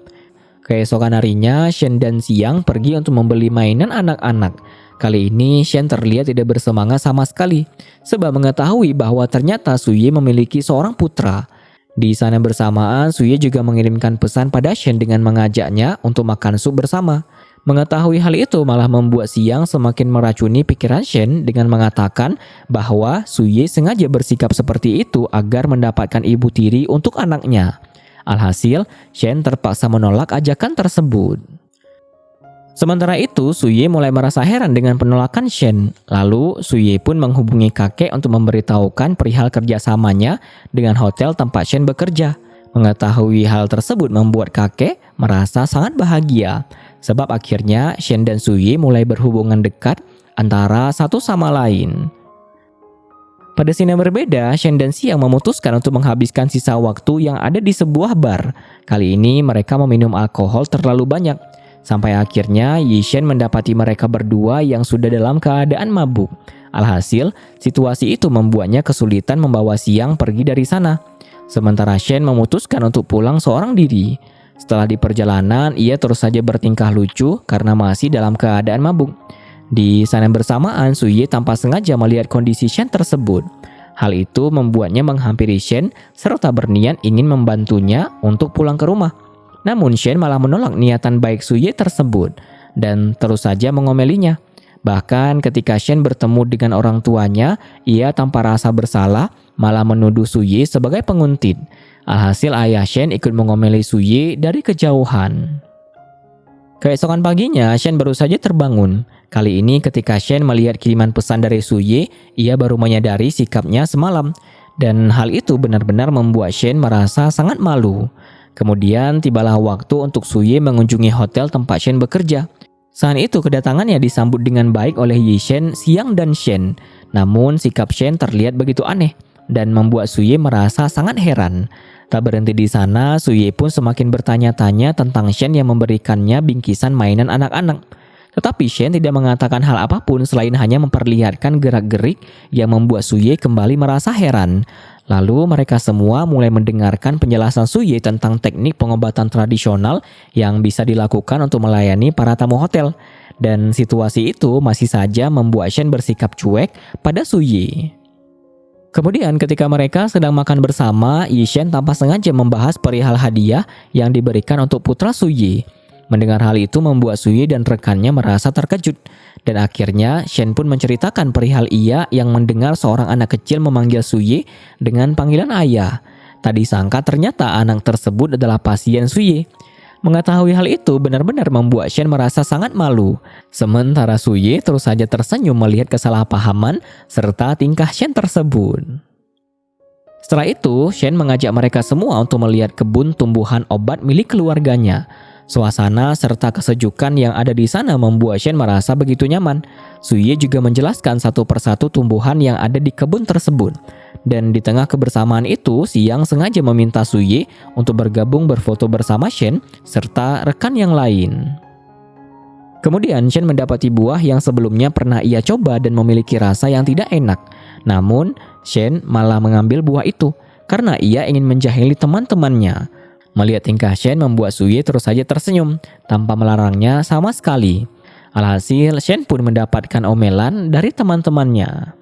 Keesokan harinya, Shen dan Xiang pergi untuk membeli mainan anak-anak. Kali ini, Shen terlihat tidak bersemangat sama sekali, sebab mengetahui bahwa ternyata Suye memiliki seorang putra. Di sana bersamaan, Suye juga mengirimkan pesan pada Shen dengan mengajaknya untuk makan sup bersama. Mengetahui hal itu malah membuat Xiang semakin meracuni pikiran Shen dengan mengatakan bahwa Suye sengaja bersikap seperti itu agar mendapatkan ibu tiri untuk anaknya. Alhasil, Shen terpaksa menolak ajakan tersebut. Sementara itu, Suye mulai merasa heran dengan penolakan Shen. Lalu, Suye pun menghubungi kakek untuk memberitahukan perihal kerjasamanya dengan hotel tempat Shen bekerja. Mengetahui hal tersebut membuat kakek merasa sangat bahagia, sebab akhirnya Shen dan Suye mulai berhubungan dekat antara satu sama lain. Pada scene yang berbeda, Shen dan Xiang memutuskan untuk menghabiskan sisa waktu yang ada di sebuah bar. Kali ini mereka meminum alkohol terlalu banyak. Sampai akhirnya Yi Shen mendapati mereka berdua yang sudah dalam keadaan mabuk. Alhasil, situasi itu membuatnya kesulitan membawa Xiang pergi dari sana. Sementara Shen memutuskan untuk pulang seorang diri. Setelah di perjalanan, ia terus saja bertingkah lucu karena masih dalam keadaan mabuk. Di sana bersamaan, Suye tanpa sengaja melihat kondisi Shen tersebut. Hal itu membuatnya menghampiri Shen serta berniat ingin membantunya untuk pulang ke rumah. Namun Shen malah menolak niatan baik Suye tersebut dan terus saja mengomelinya. Bahkan ketika Shen bertemu dengan orang tuanya, ia tanpa rasa bersalah malah menuduh Suye sebagai penguntit. Alhasil ayah Shen ikut mengomeli Suye dari kejauhan. Keesokan paginya, Shen baru saja terbangun. Kali ini ketika Shen melihat kiriman pesan dari Suye, ia baru menyadari sikapnya semalam. Dan hal itu benar-benar membuat Shen merasa sangat malu. Kemudian tibalah waktu untuk Suye mengunjungi hotel tempat Shen bekerja. Saat itu kedatangannya disambut dengan baik oleh Yi Shen, Xiang, dan Shen. Namun sikap Shen terlihat begitu aneh dan membuat Suye merasa sangat heran. Tak berhenti di sana, Suye pun semakin bertanya-tanya tentang Shen yang memberikannya bingkisan mainan anak-anak. Tetapi Shen tidak mengatakan hal apapun selain hanya memperlihatkan gerak-gerik yang membuat Suye kembali merasa heran. Lalu mereka semua mulai mendengarkan penjelasan Suye tentang teknik pengobatan tradisional yang bisa dilakukan untuk melayani para tamu hotel. Dan situasi itu masih saja membuat Shen bersikap cuek pada Suye. Kemudian ketika mereka sedang makan bersama, Yi Shen tanpa sengaja membahas perihal hadiah yang diberikan untuk putra Suye. Mendengar hal itu membuat Suye dan rekannya merasa terkejut. Dan akhirnya Shen pun menceritakan perihal ia yang mendengar seorang anak kecil memanggil Suye dengan panggilan ayah. Tak disangka ternyata anak tersebut adalah pasien Suye. Mengetahui hal itu benar-benar membuat Shen merasa sangat malu. Sementara Suye terus saja tersenyum melihat kesalahpahaman serta tingkah Shen tersebut. Setelah itu, Shen mengajak mereka semua untuk melihat kebun tumbuhan obat milik keluarganya. Suasana serta kesejukan yang ada di sana membuat Shen merasa begitu nyaman. Suye juga menjelaskan satu persatu tumbuhan yang ada di kebun tersebut. Dan di tengah kebersamaan itu, Xiang sengaja meminta Suye untuk bergabung berfoto bersama Shen serta rekan yang lain. Kemudian Shen mendapati buah yang sebelumnya pernah ia coba dan memiliki rasa yang tidak enak. Namun, Shen malah mengambil buah itu karena ia ingin menjahili teman-temannya. Melihat tingkah Shen membuat Suye terus saja tersenyum tanpa melarangnya sama sekali. Alhasil, Shen pun mendapatkan omelan dari teman-temannya.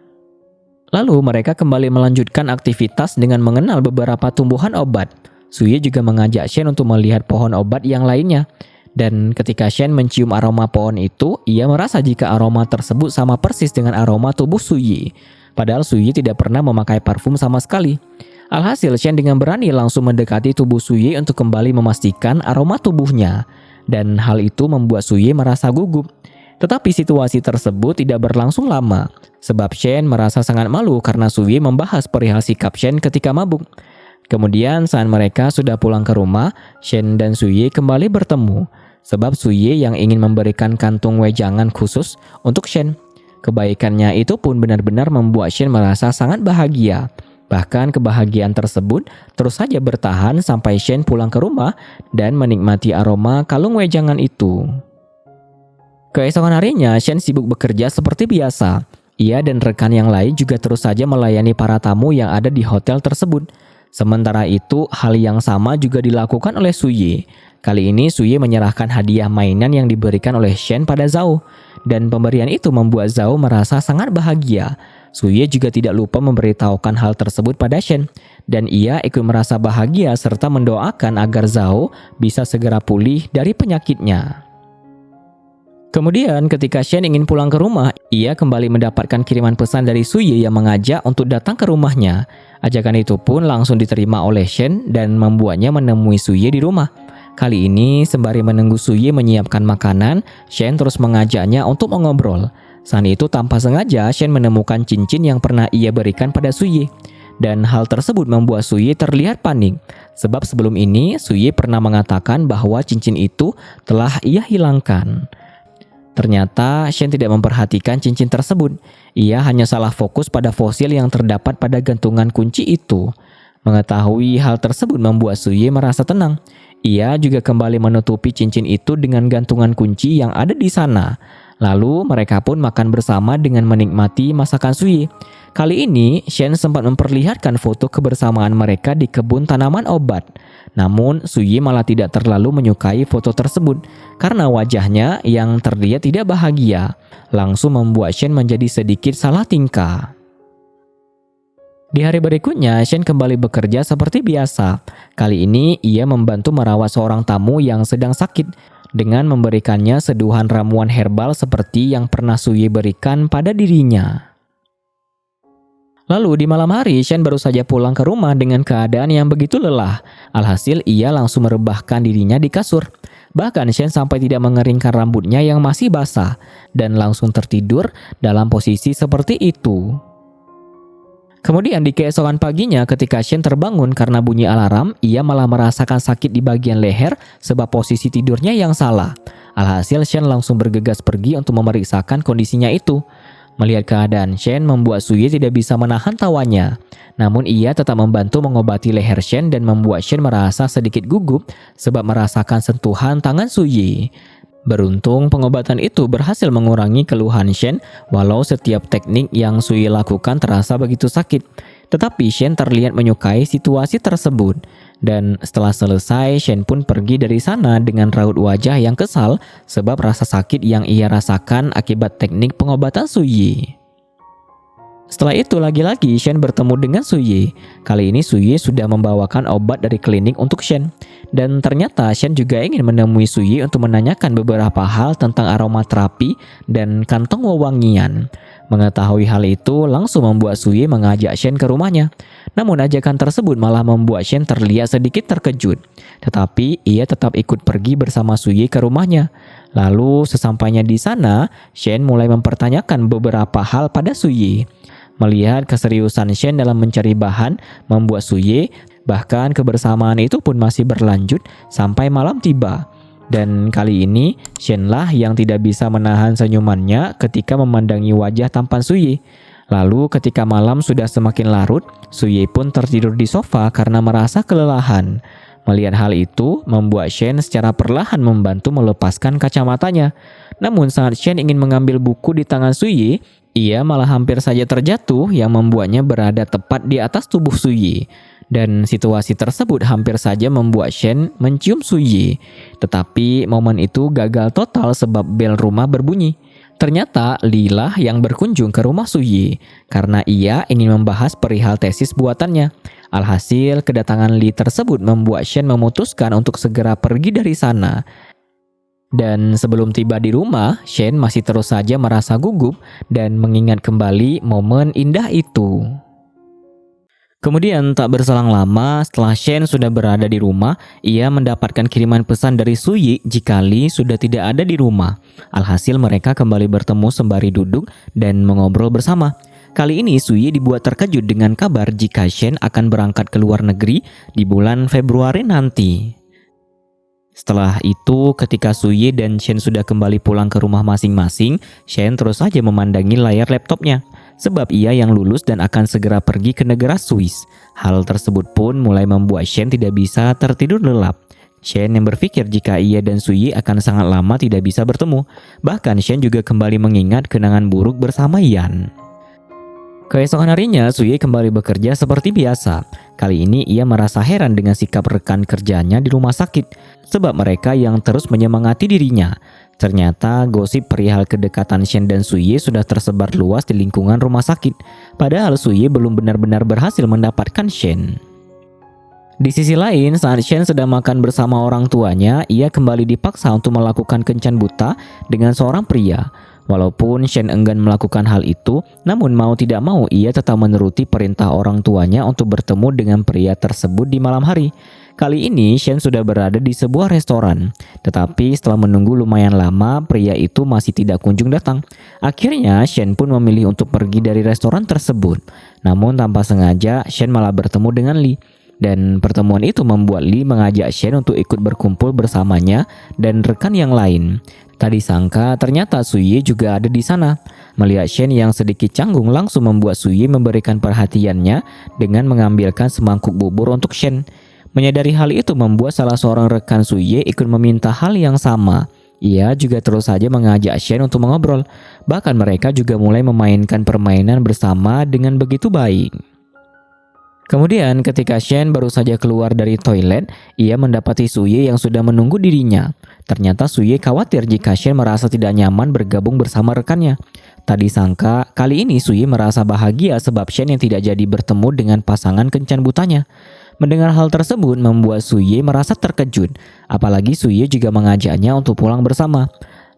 Lalu mereka kembali melanjutkan aktivitas dengan mengenal beberapa tumbuhan obat. Suye juga mengajak Shen untuk melihat pohon obat yang lainnya. Dan ketika Shen mencium aroma pohon itu, ia merasa jika aroma tersebut sama persis dengan aroma tubuh Suye. Padahal Suye tidak pernah memakai parfum sama sekali. Alhasil Shen dengan berani langsung mendekati tubuh Suye untuk kembali memastikan aroma tubuhnya. Dan hal itu membuat Suye merasa gugup. Tetapi situasi tersebut tidak berlangsung lama. Sebab Shen merasa sangat malu karena Suye membahas perihal sikap Shen ketika mabuk. Kemudian saat mereka sudah pulang ke rumah, Shen dan Suye kembali bertemu. Sebab Suye yang ingin memberikan kantung wejangan khusus untuk Shen. Kebaikannya itu pun benar-benar membuat Shen merasa sangat bahagia. Bahkan kebahagiaan tersebut terus saja bertahan sampai Shen pulang ke rumah dan menikmati aroma kalung wejangan itu. Keesokan harinya, Shen sibuk bekerja seperti biasa. Ia dan rekan yang lain juga terus saja melayani para tamu yang ada di hotel tersebut. Sementara itu, hal yang sama juga dilakukan oleh Suye. Kali ini Suye menyerahkan hadiah mainan yang diberikan oleh Shen pada Zhao. Dan pemberian itu membuat Zhao merasa sangat bahagia. Suye juga tidak lupa memberitahukan hal tersebut pada Shen, dan ia ikut merasa bahagia serta mendoakan agar Zhao bisa segera pulih dari penyakitnya. Kemudian ketika Shen ingin pulang ke rumah, ia kembali mendapatkan kiriman pesan dari Suye yang mengajak untuk datang ke rumahnya. Ajakan itu pun langsung diterima oleh Shen dan membuatnya menemui Suye di rumah. Kali ini sembari menunggu Suye menyiapkan makanan, Shen terus mengajaknya untuk mengobrol. Saat itu tanpa sengaja Shen menemukan cincin yang pernah ia berikan pada Suye. Dan hal tersebut membuat Suye terlihat panik. Sebab sebelum ini Suye pernah mengatakan bahwa cincin itu telah ia hilangkan. Ternyata Shen tidak memperhatikan cincin tersebut. Ia hanya salah fokus pada fosil yang terdapat pada gantungan kunci itu. Mengetahui hal tersebut membuat Suye merasa tenang. Ia juga kembali menutupi cincin itu dengan gantungan kunci yang ada di sana. Lalu mereka pun makan bersama dengan menikmati masakan Suye. Kali ini Shen sempat memperlihatkan foto kebersamaan mereka di kebun tanaman obat. Namun Suye malah tidak terlalu menyukai foto tersebut karena wajahnya yang terlihat tidak bahagia langsung membuat Shen menjadi sedikit salah tingkah. Di hari berikutnya, Shen kembali bekerja seperti biasa. Kali ini ia membantu merawat seorang tamu yang sedang sakit dengan memberikannya seduhan ramuan herbal seperti yang pernah Suye berikan pada dirinya. Lalu di malam hari, Shen baru saja pulang ke rumah dengan keadaan yang begitu lelah. Alhasil ia langsung merebahkan dirinya di kasur. Bahkan Shen sampai tidak mengeringkan rambutnya yang masih basah dan langsung tertidur dalam posisi seperti itu. Kemudian di keesokan paginya ketika Shen terbangun karena bunyi alarm, ia malah merasakan sakit di bagian leher sebab posisi tidurnya yang salah. Alhasil Shen langsung bergegas pergi untuk memeriksakan kondisinya itu. Melihat keadaan Shen membuat Suye tidak bisa menahan tawanya. Namun ia tetap membantu mengobati leher Shen dan membuat Shen merasa sedikit gugup sebab merasakan sentuhan tangan Suye. Beruntung pengobatan itu berhasil mengurangi keluhan Shen walau setiap teknik yang Suye lakukan terasa begitu sakit. Tetapi Shen terlihat menyukai situasi tersebut. Dan setelah selesai, Shen pun pergi dari sana dengan raut wajah yang kesal sebab rasa sakit yang ia rasakan akibat teknik pengobatan Suye. Setelah itu lagi-lagi Shen bertemu dengan Suye. Kali ini Suye sudah membawakan obat dari klinik untuk Shen. Dan ternyata Shen juga ingin menemui Suye untuk menanyakan beberapa hal tentang aromaterapi dan kantong wewangian. Mengetahui hal itu langsung membuat Suye mengajak Shen ke rumahnya. Namun ajakan tersebut malah membuat Shen terlihat sedikit terkejut. Tetapi ia tetap ikut pergi bersama Suye ke rumahnya. Lalu sesampainya di sana, Shen mulai mempertanyakan beberapa hal pada Suye. Melihat keseriusan Shen dalam mencari bahan membuat Suye, bahkan kebersamaan itu pun masih berlanjut sampai malam tiba. Dan kali ini Shen lah yang tidak bisa menahan senyumannya ketika memandangi wajah tampan Suye. Lalu ketika malam sudah semakin larut, Suye pun tertidur di sofa karena merasa kelelahan. Melihat hal itu membuat Shen secara perlahan membantu melepaskan kacamatanya. Namun saat Shen ingin mengambil buku di tangan Suye, ia malah hampir saja terjatuh yang membuatnya berada tepat di atas tubuh Suye. Dan situasi tersebut hampir saja membuat Shen mencium Suye. Tetapi momen itu gagal total sebab bel rumah berbunyi. Ternyata Lila yang berkunjung ke rumah Suye karena ia ingin membahas perihal tesis buatannya. Alhasil kedatangan Li tersebut membuat Shen memutuskan untuk segera pergi dari sana. Dan sebelum tiba di rumah, Shen masih terus saja merasa gugup dan mengingat kembali momen indah itu. Kemudian tak berselang lama setelah Shen sudah berada di rumah, ia mendapatkan kiriman pesan dari Suye jika Li sudah tidak ada di rumah. Alhasil mereka kembali bertemu sembari duduk dan mengobrol bersama. Kali ini Suye dibuat terkejut dengan kabar jika Shen akan berangkat ke luar negeri di bulan Februari nanti. Setelah itu, ketika Suye dan Shen sudah kembali pulang ke rumah masing-masing, Shen terus saja memandangi layar laptopnya. Sebab ia yang lulus dan akan segera pergi ke negara Swiss. Hal tersebut pun mulai membuat Shen tidak bisa tertidur lelap. Shen yang berpikir jika ia dan Suye akan sangat lama tidak bisa bertemu. Bahkan Shen juga kembali mengingat kenangan buruk bersama Yan. Keesokan harinya, Suye kembali bekerja seperti biasa. Kali ini ia merasa heran dengan sikap rekan kerjanya di rumah sakit, sebab mereka yang terus menyemangati dirinya. Ternyata gosip perihal kedekatan Shen dan Suye sudah tersebar luas di lingkungan rumah sakit, padahal Suye belum benar-benar berhasil mendapatkan Shen. Di sisi lain, saat Shen sedang makan bersama orang tuanya, ia kembali dipaksa untuk melakukan kencan buta dengan seorang pria. Walaupun Shen enggan melakukan hal itu, namun mau tidak mau ia tetap menuruti perintah orang tuanya untuk bertemu dengan pria tersebut di malam hari. Kali ini Shen sudah berada di sebuah restoran, tetapi setelah menunggu lumayan lama, pria itu masih tidak kunjung datang. Akhirnya Shen pun memilih untuk pergi dari restoran tersebut. Namun tanpa sengaja, Shen malah bertemu dengan Li. Dan pertemuan itu membuat Li mengajak Shen untuk ikut berkumpul bersamanya dan rekan yang lain. Tak disangka ternyata Suye juga ada di sana. Melihat Shen yang sedikit canggung langsung membuat Suye memberikan perhatiannya dengan mengambilkan semangkuk bubur untuk Shen. Menyadari hal itu membuat salah seorang rekan Suye ikut meminta hal yang sama. Ia juga terus saja mengajak Shen untuk mengobrol. Bahkan mereka juga mulai memainkan permainan bersama dengan begitu baik. Kemudian ketika Shen baru saja keluar dari toilet, ia mendapati Suye yang sudah menunggu dirinya. Ternyata Suye khawatir jika Shen merasa tidak nyaman bergabung bersama rekannya. Tak disangka, kali ini Suye merasa bahagia sebab Shen yang tidak jadi bertemu dengan pasangan kencan butanya. Mendengar hal tersebut membuat Suye merasa terkejut, apalagi Suye juga mengajaknya untuk pulang bersama.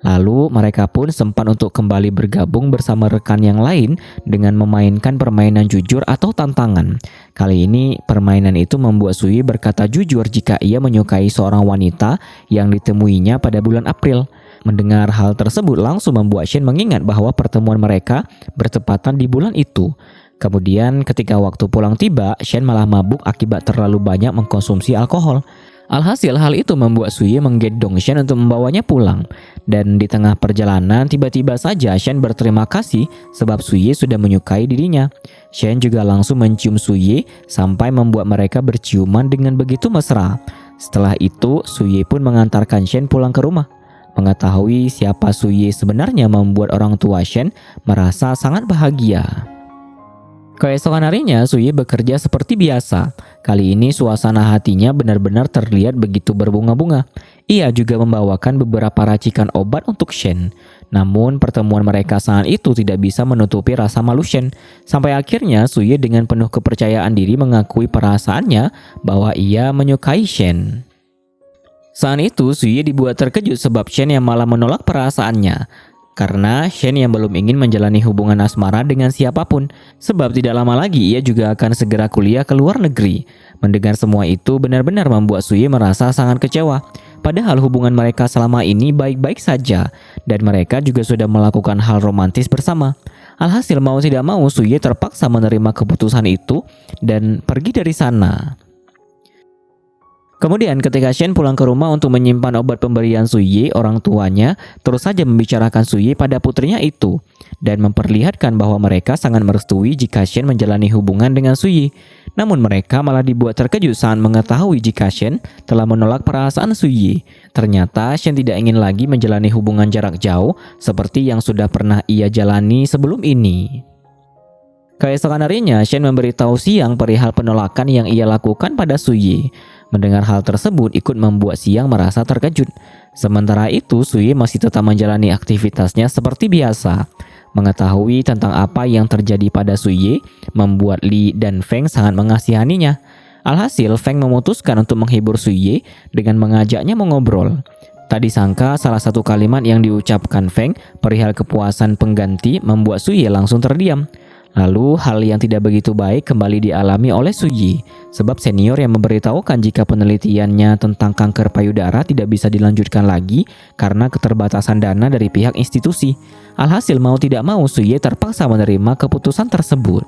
Lalu mereka pun sempat untuk kembali bergabung bersama rekan yang lain dengan memainkan permainan jujur atau tantangan. Kali ini permainan itu membuat Suye berkata jujur jika ia menyukai seorang wanita yang ditemuinya pada bulan April. Mendengar hal tersebut langsung membuat Shen mengingat bahwa pertemuan mereka bertepatan di bulan itu. Kemudian ketika waktu pulang tiba, Shen malah mabuk akibat terlalu banyak mengkonsumsi alkohol. Alhasil hal itu membuat Suye menggendong Shen untuk membawanya pulang. Dan di tengah perjalanan tiba-tiba saja Shen berterima kasih sebab Suye sudah menyukai dirinya. Shen juga langsung mencium Suye sampai membuat mereka berciuman dengan begitu mesra. Setelah itu Suye pun mengantarkan Shen pulang ke rumah. Mengetahui siapa Suye sebenarnya membuat orang tua Shen merasa sangat bahagia. Keesokan harinya Suye bekerja seperti biasa. Kali ini suasana hatinya benar-benar terlihat begitu berbunga-bunga. Ia juga membawakan beberapa racikan obat untuk Shen. Namun pertemuan mereka saat itu tidak bisa menutupi rasa malu Shen. Sampai akhirnya Suye dengan penuh kepercayaan diri mengakui perasaannya bahwa ia menyukai Shen. Saat itu Suye dibuat terkejut sebab Shen yang malah menolak perasaannya. Karena Shen yang belum ingin menjalani hubungan asmara dengan siapapun, sebab tidak lama lagi ia juga akan segera kuliah ke luar negeri. Mendengar semua itu benar-benar membuat Suye merasa sangat kecewa. Padahal hubungan mereka selama ini baik-baik saja, dan mereka juga sudah melakukan hal romantis bersama. Alhasil mau tidak mau Suye terpaksa menerima keputusan itu dan pergi dari sana. Kemudian ketika Shen pulang ke rumah untuk menyimpan obat pemberian Suye, orang tuanya terus saja membicarakan Suye pada putrinya itu dan memperlihatkan bahwa mereka sangat merestui jika Shen menjalani hubungan dengan Suye. Namun mereka malah dibuat terkejut saat mengetahui jika Shen telah menolak perasaan Suye. Ternyata Shen tidak ingin lagi menjalani hubungan jarak jauh seperti yang sudah pernah ia jalani sebelum ini. Keesokan harinya, Shen memberitahu Siang perihal penolakan yang ia lakukan pada Suye. Mendengar hal tersebut ikut membuat Siang merasa terkejut. Sementara itu, Suye masih tetap menjalani aktivitasnya seperti biasa. Mengetahui tentang apa yang terjadi pada Suye membuat Li dan Feng sangat mengasihaninya. Alhasil, Feng memutuskan untuk menghibur Suye dengan mengajaknya mengobrol. Tak disangka salah satu kalimat yang diucapkan Feng perihal kepuasan pengganti membuat Suye langsung terdiam. Lalu hal yang tidak begitu baik kembali dialami oleh Suye, sebab senior yang memberitahukan jika penelitiannya tentang kanker payudara tidak bisa dilanjutkan lagi karena keterbatasan dana dari pihak institusi. Alhasil mau tidak mau Suye terpaksa menerima keputusan tersebut.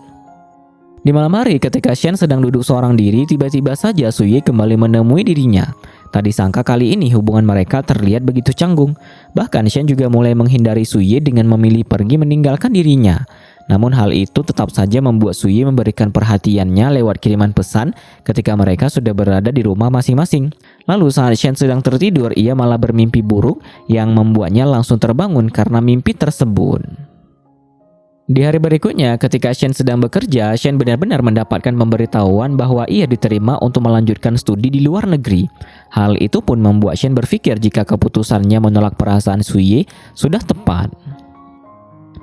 Di malam hari ketika Shen sedang duduk seorang diri, tiba-tiba saja Suye kembali menemui dirinya. Tak disangka kali ini hubungan mereka terlihat begitu canggung. Bahkan Shen juga mulai menghindari Suye dengan memilih pergi meninggalkan dirinya. Namun hal itu tetap saja membuat Suye memberikan perhatiannya lewat kiriman pesan ketika mereka sudah berada di rumah masing-masing. Lalu saat Shen sedang tertidur, ia malah bermimpi buruk yang membuatnya langsung terbangun karena mimpi tersebut. Di hari berikutnya, ketika Shen sedang bekerja, Shen benar-benar mendapatkan pemberitahuan bahwa ia diterima untuk melanjutkan studi di luar negeri. Hal itu pun membuat Shen berpikir jika keputusannya menolak perasaan Suye sudah tepat.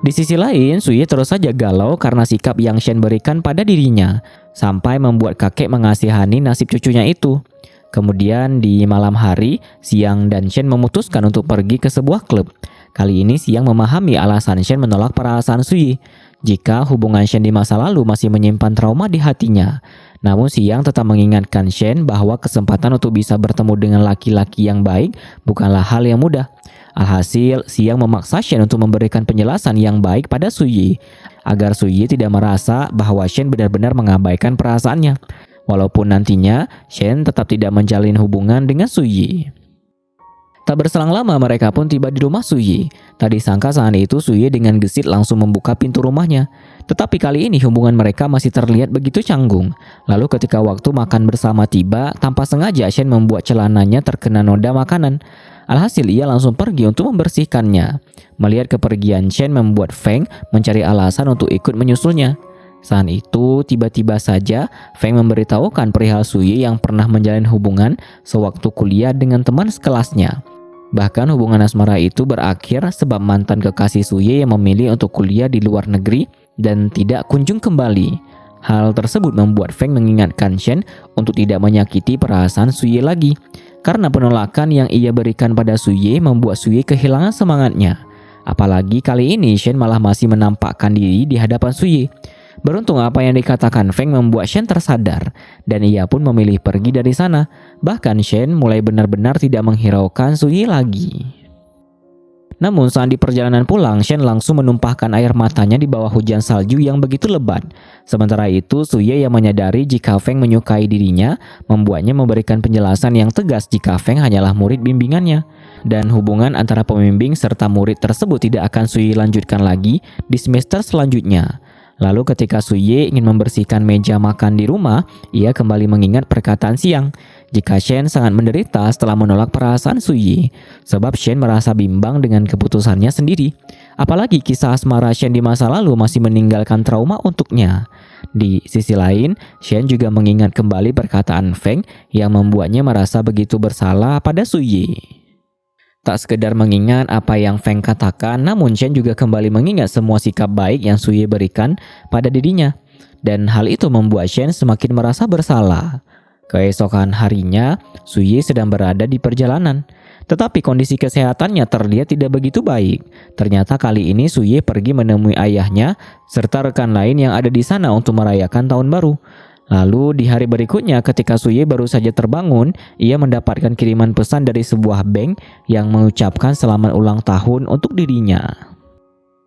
Di sisi lain, Suye terus saja galau karena sikap yang Shen berikan pada dirinya, sampai membuat kakek mengasihani nasib cucunya itu. Kemudian di malam hari, Siang dan Shen memutuskan untuk pergi ke sebuah klub. Kali ini Siang memahami alasan Shen menolak perasaan Suye, jika hubungan Shen di masa lalu masih menyimpan trauma di hatinya. Namun Siang tetap mengingatkan Shen bahwa kesempatan untuk bisa bertemu dengan laki-laki yang baik bukanlah hal yang mudah. Alhasil, Siang memaksa Shen untuk memberikan penjelasan yang baik pada Suye, agar Suye tidak merasa bahwa Shen benar-benar mengabaikan perasaannya. Walaupun nantinya Shen tetap tidak menjalin hubungan dengan Suye. Tak berselang lama mereka pun tiba di rumah Suye. Tak disangka saat itu Suye dengan gesit langsung membuka pintu rumahnya. Tetapi kali ini hubungan mereka masih terlihat begitu canggung. Lalu ketika waktu makan bersama tiba, tanpa sengaja Shen membuat celananya terkena noda makanan. Alhasil ia langsung pergi untuk membersihkannya. Melihat kepergian Shen membuat Feng mencari alasan untuk ikut menyusulnya. Saat itu, tiba-tiba saja Feng memberitahukan perihal Suye yang pernah menjalin hubungan sewaktu kuliah dengan teman sekelasnya. Bahkan hubungan asmara itu berakhir sebab mantan kekasih Suye yang memilih untuk kuliah di luar negeri dan tidak kunjung kembali. Hal tersebut membuat Feng mengingatkan Shen untuk tidak menyakiti perasaan Suye lagi. Karena penolakan yang ia berikan pada Suye membuat Suye kehilangan semangatnya. Apalagi kali ini Shen malah masih menampakkan diri di hadapan Suye. Beruntung apa yang dikatakan Feng membuat Shen tersadar, dan ia pun memilih pergi dari sana. Bahkan Shen mulai benar-benar tidak menghiraukan Suye lagi. Namun saat di perjalanan pulang, Shen langsung menumpahkan air matanya di bawah hujan salju yang begitu lebat. Sementara itu, Suye yang menyadari jika Feng menyukai dirinya, membuatnya memberikan penjelasan yang tegas jika Feng hanyalah murid bimbingannya. Dan hubungan antara pembimbing serta murid tersebut tidak akan Suye lanjutkan lagi di semester selanjutnya. Lalu ketika Suye ingin membersihkan meja makan di rumah, ia kembali mengingat perkataan Siang, jika Shen sangat menderita setelah menolak perasaan Suye, sebab Shen merasa bimbang dengan keputusannya sendiri. Apalagi kisah asmara Shen di masa lalu masih meninggalkan trauma untuknya. Di sisi lain, Shen juga mengingat kembali perkataan Feng yang membuatnya merasa begitu bersalah pada Suye. Tak sekedar mengingat apa yang Feng katakan, namun Shen juga kembali mengingat semua sikap baik yang Suye berikan pada dirinya. Dan hal itu membuat Shen semakin merasa bersalah. Keesokan harinya, Suye sedang berada di perjalanan. Tetapi kondisi kesehatannya terlihat tidak begitu baik. Ternyata kali ini Suye pergi menemui ayahnya serta rekan lain yang ada di sana untuk merayakan tahun baru. Lalu di hari berikutnya ketika Suye baru saja terbangun, ia mendapatkan kiriman pesan dari sebuah bank yang mengucapkan selamat ulang tahun untuk dirinya.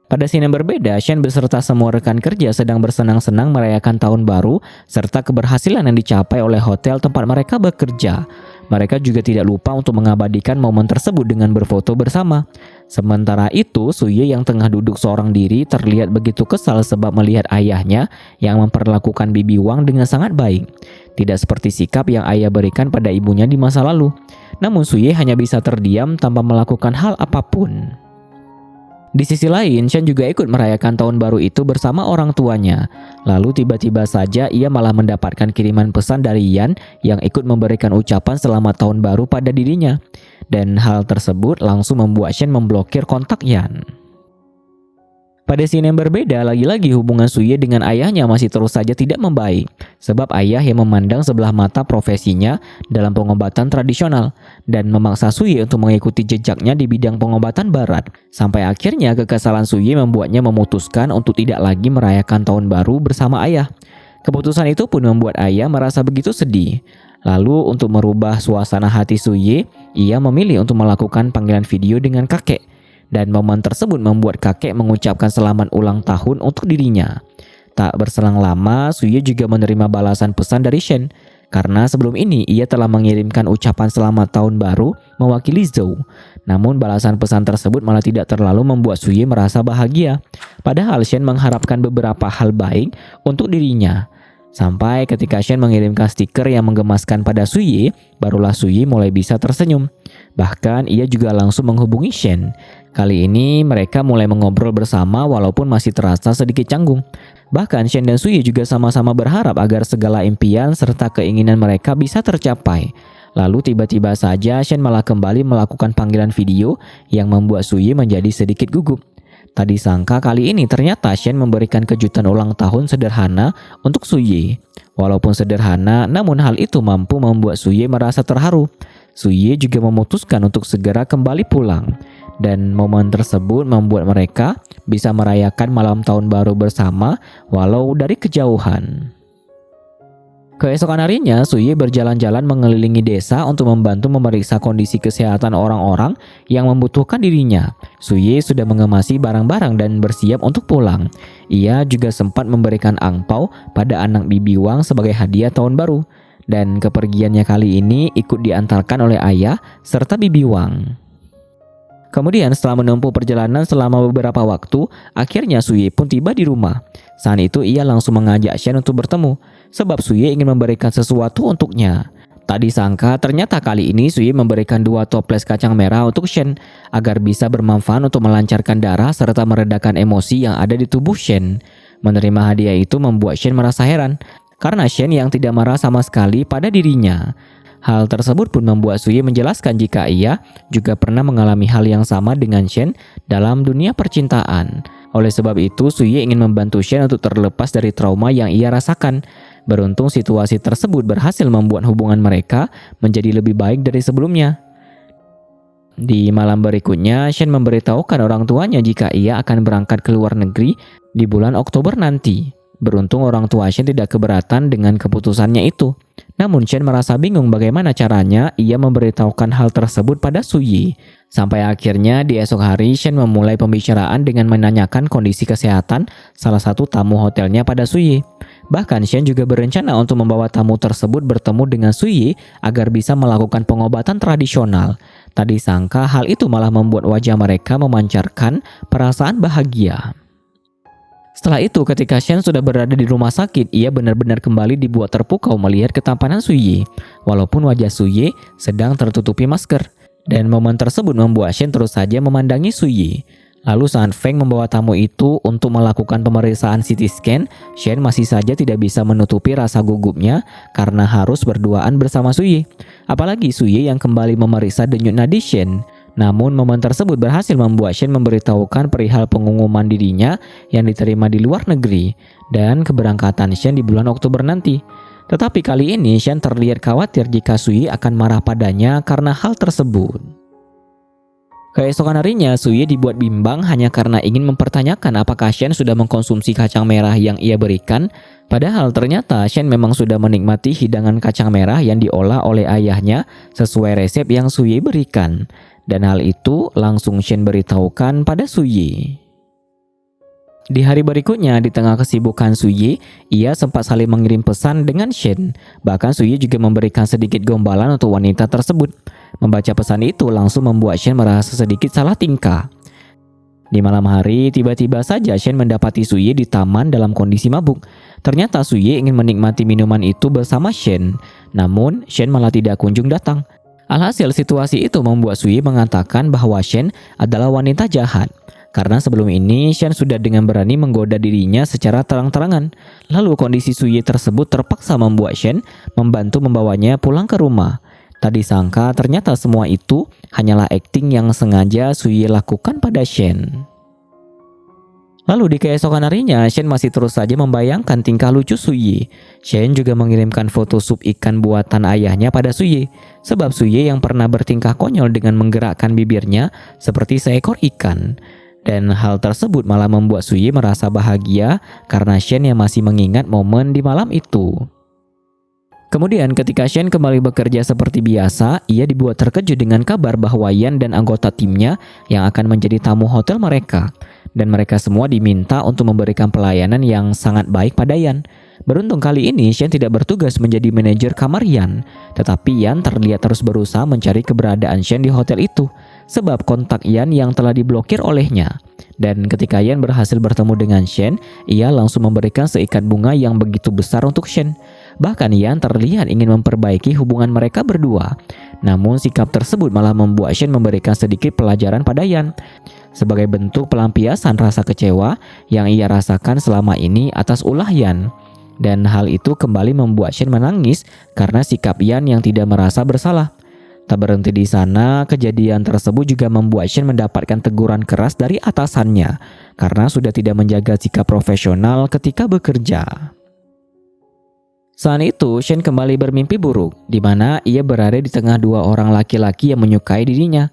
Pada scene yang berbeda, Shen beserta semua rekan kerja sedang bersenang-senang merayakan tahun baru serta keberhasilan yang dicapai oleh hotel tempat mereka bekerja. Mereka juga tidak lupa untuk mengabadikan momen tersebut dengan berfoto bersama. Sementara itu, Suye yang tengah duduk seorang diri terlihat begitu kesal sebab melihat ayahnya yang memperlakukan Bibi Wang dengan sangat baik. Tidak seperti sikap yang ayah berikan pada ibunya di masa lalu. Namun Suye hanya bisa terdiam tanpa melakukan hal apapun. Di sisi lain, Shen juga ikut merayakan tahun baru itu bersama orang tuanya. Lalu tiba-tiba saja ia malah mendapatkan kiriman pesan dari Yan yang ikut memberikan ucapan selamat tahun baru pada dirinya. Dan hal tersebut langsung membuat Shen memblokir kontak Yan. Pada scene yang berbeda, lagi-lagi hubungan Suye dengan ayahnya masih terus saja tidak membaik. Sebab ayah yang memandang sebelah mata profesinya dalam pengobatan tradisional dan memaksa Suye untuk mengikuti jejaknya di bidang pengobatan barat. Sampai akhirnya kekesalan Suye membuatnya memutuskan untuk tidak lagi merayakan tahun baru bersama ayah. Keputusan itu pun membuat ayah merasa begitu sedih. Lalu untuk merubah suasana hati Suye, ia memilih untuk melakukan panggilan video dengan kakek. Dan momen tersebut membuat kakek mengucapkan selamat ulang tahun untuk dirinya. Tak berselang lama, Suye juga menerima balasan pesan dari Shen. Karena sebelum ini ia telah mengirimkan ucapan selamat tahun baru mewakili Zhou. Namun balasan pesan tersebut malah tidak terlalu membuat Suye merasa bahagia. Padahal Shen mengharapkan beberapa hal baik untuk dirinya. Sampai ketika Shen mengirimkan stiker yang menggemaskan pada Suye, barulah Suye mulai bisa tersenyum. Bahkan ia juga langsung menghubungi Shen. Kali ini mereka mulai mengobrol bersama walaupun masih terasa sedikit canggung. Bahkan Shen dan Suyi juga sama-sama berharap agar segala impian serta keinginan mereka bisa tercapai. Lalu tiba-tiba saja Shen malah kembali melakukan panggilan video yang membuat Suyi menjadi sedikit gugup. Tak disangka kali ini ternyata Shen memberikan kejutan ulang tahun sederhana untuk Suyi. Walaupun sederhana, namun hal itu mampu membuat Suyi merasa terharu. Suyi juga memutuskan untuk segera kembali pulang. Dan momen tersebut membuat mereka bisa merayakan malam tahun baru bersama walau dari kejauhan. Keesokan harinya, Suyi berjalan-jalan mengelilingi desa untuk membantu memeriksa kondisi kesehatan orang-orang yang membutuhkan dirinya. Suyi sudah mengemasi barang-barang dan bersiap untuk pulang. Ia juga sempat memberikan angpau pada anak Bibi Wang sebagai hadiah tahun baru. Dan kepergiannya kali ini ikut diantarkan oleh ayah serta Bibi Wang. Kemudian setelah menempuh perjalanan selama beberapa waktu, akhirnya Suyi pun tiba di rumah. Saat itu ia langsung mengajak Shen untuk bertemu, sebab Suyi ingin memberikan sesuatu untuknya. Tak disangka ternyata kali ini Suyi memberikan 2 toples kacang merah untuk Shen, agar bisa bermanfaat untuk melancarkan darah serta meredakan emosi yang ada di tubuh Shen. Menerima hadiah itu membuat Shen merasa heran, karena Shen yang tidak marah sama sekali pada dirinya. Hal tersebut pun membuat Suyi menjelaskan jika ia juga pernah mengalami hal yang sama dengan Shen dalam dunia percintaan. Oleh sebab itu, Suyi ingin membantu Shen untuk terlepas dari trauma yang ia rasakan. Beruntung situasi tersebut berhasil membuat hubungan mereka menjadi lebih baik dari sebelumnya. Di malam berikutnya, Shen memberitahukan orang tuanya jika ia akan berangkat ke luar negeri di bulan Oktober nanti. Beruntung orang tua Shen tidak keberatan dengan keputusannya itu. Namun Shen merasa bingung bagaimana caranya ia memberitahukan hal tersebut pada Suyi. Sampai akhirnya di esok hari Shen memulai pembicaraan dengan menanyakan kondisi kesehatan salah satu tamu hotelnya pada Suyi. Bahkan Shen juga berencana untuk membawa tamu tersebut bertemu dengan Suyi agar bisa melakukan pengobatan tradisional. Tak disangka hal itu malah membuat wajah mereka memancarkan perasaan bahagia. Setelah itu ketika Shen sudah berada di rumah sakit, ia benar-benar kembali dibuat terpukau melihat ketampanan Suyi. Walaupun wajah Suyi sedang tertutupi masker. Dan momen tersebut membuat Shen terus saja memandangi Suyi. Lalu saat Feng membawa tamu itu untuk melakukan pemeriksaan CT scan, Shen masih saja tidak bisa menutupi rasa gugupnya karena harus berduaan bersama Suyi. Apalagi Suyi yang kembali memeriksa denyut nadi Shen. Namun momen tersebut berhasil membuat Shen memberitahukan perihal pengumuman dirinya yang diterima di luar negeri dan keberangkatan Shen di bulan Oktober nanti. Tetapi kali ini Shen terlihat khawatir jika Suyi akan marah padanya karena hal tersebut. Keesokan harinya Suyi dibuat bimbang hanya karena ingin mempertanyakan apakah Shen sudah mengkonsumsi kacang merah yang ia berikan. Padahal ternyata Shen memang sudah menikmati hidangan kacang merah yang diolah oleh ayahnya sesuai resep yang Suyi berikan. Dan hal itu langsung Shen beritahukan pada Suyi. Di hari berikutnya, di tengah kesibukan Suyi, ia sempat saling mengirim pesan dengan Shen. Bahkan Suyi juga memberikan sedikit gombalan untuk wanita tersebut. Membaca pesan itu langsung membuat Shen merasa sedikit salah tingkah. Di malam hari, tiba-tiba saja Shen mendapati Suyi di taman dalam kondisi mabuk. Ternyata Suyi ingin menikmati minuman itu bersama Shen. Namun, Shen malah tidak kunjung datang. Alhasil situasi itu membuat Suyi mengatakan bahwa Shen adalah wanita jahat. Karena sebelum ini Shen sudah dengan berani menggoda dirinya secara terang-terangan. Lalu kondisi Suyi tersebut terpaksa membuat Shen membantu membawanya pulang ke rumah. Tak disangka ternyata semua itu hanyalah akting yang sengaja Suyi lakukan pada Shen. Lalu di keesokan harinya, Shen masih terus saja membayangkan tingkah lucu Suyi. Shen juga mengirimkan foto sup ikan buatan ayahnya pada Suyi. Sebab Suyi yang pernah bertingkah konyol dengan menggerakkan bibirnya seperti seekor ikan. Dan hal tersebut malah membuat Suyi merasa bahagia karena Shen yang masih mengingat momen di malam itu. Kemudian ketika Shen kembali bekerja seperti biasa, ia dibuat terkejut dengan kabar bahwa Yan dan anggota timnya yang akan menjadi tamu hotel mereka. Dan mereka semua diminta untuk memberikan pelayanan yang sangat baik pada Yan. Beruntung kali ini Shen tidak bertugas menjadi manajer kamar Yan. Tetapi Yan terlihat terus berusaha mencari keberadaan Shen di hotel itu. Sebab kontak Yan yang telah diblokir olehnya. Dan ketika Yan berhasil bertemu dengan Shen, ia langsung memberikan seikat bunga yang begitu besar untuk Shen. Bahkan Yan terlihat ingin memperbaiki hubungan mereka berdua. Namun sikap tersebut malah membuat Shen memberikan sedikit pelajaran pada Yan sebagai bentuk pelampiasan rasa kecewa yang ia rasakan selama ini atas ulah Yan. Dan hal itu kembali membuat Shen menangis karena sikap Yan yang tidak merasa bersalah. Tak berhenti di sana, kejadian tersebut juga membuat Shen mendapatkan teguran keras dari atasannya karena sudah tidak menjaga sikap profesional ketika bekerja. Saat itu, Shen kembali bermimpi buruk, di mana ia berada di tengah dua orang laki-laki yang menyukai dirinya.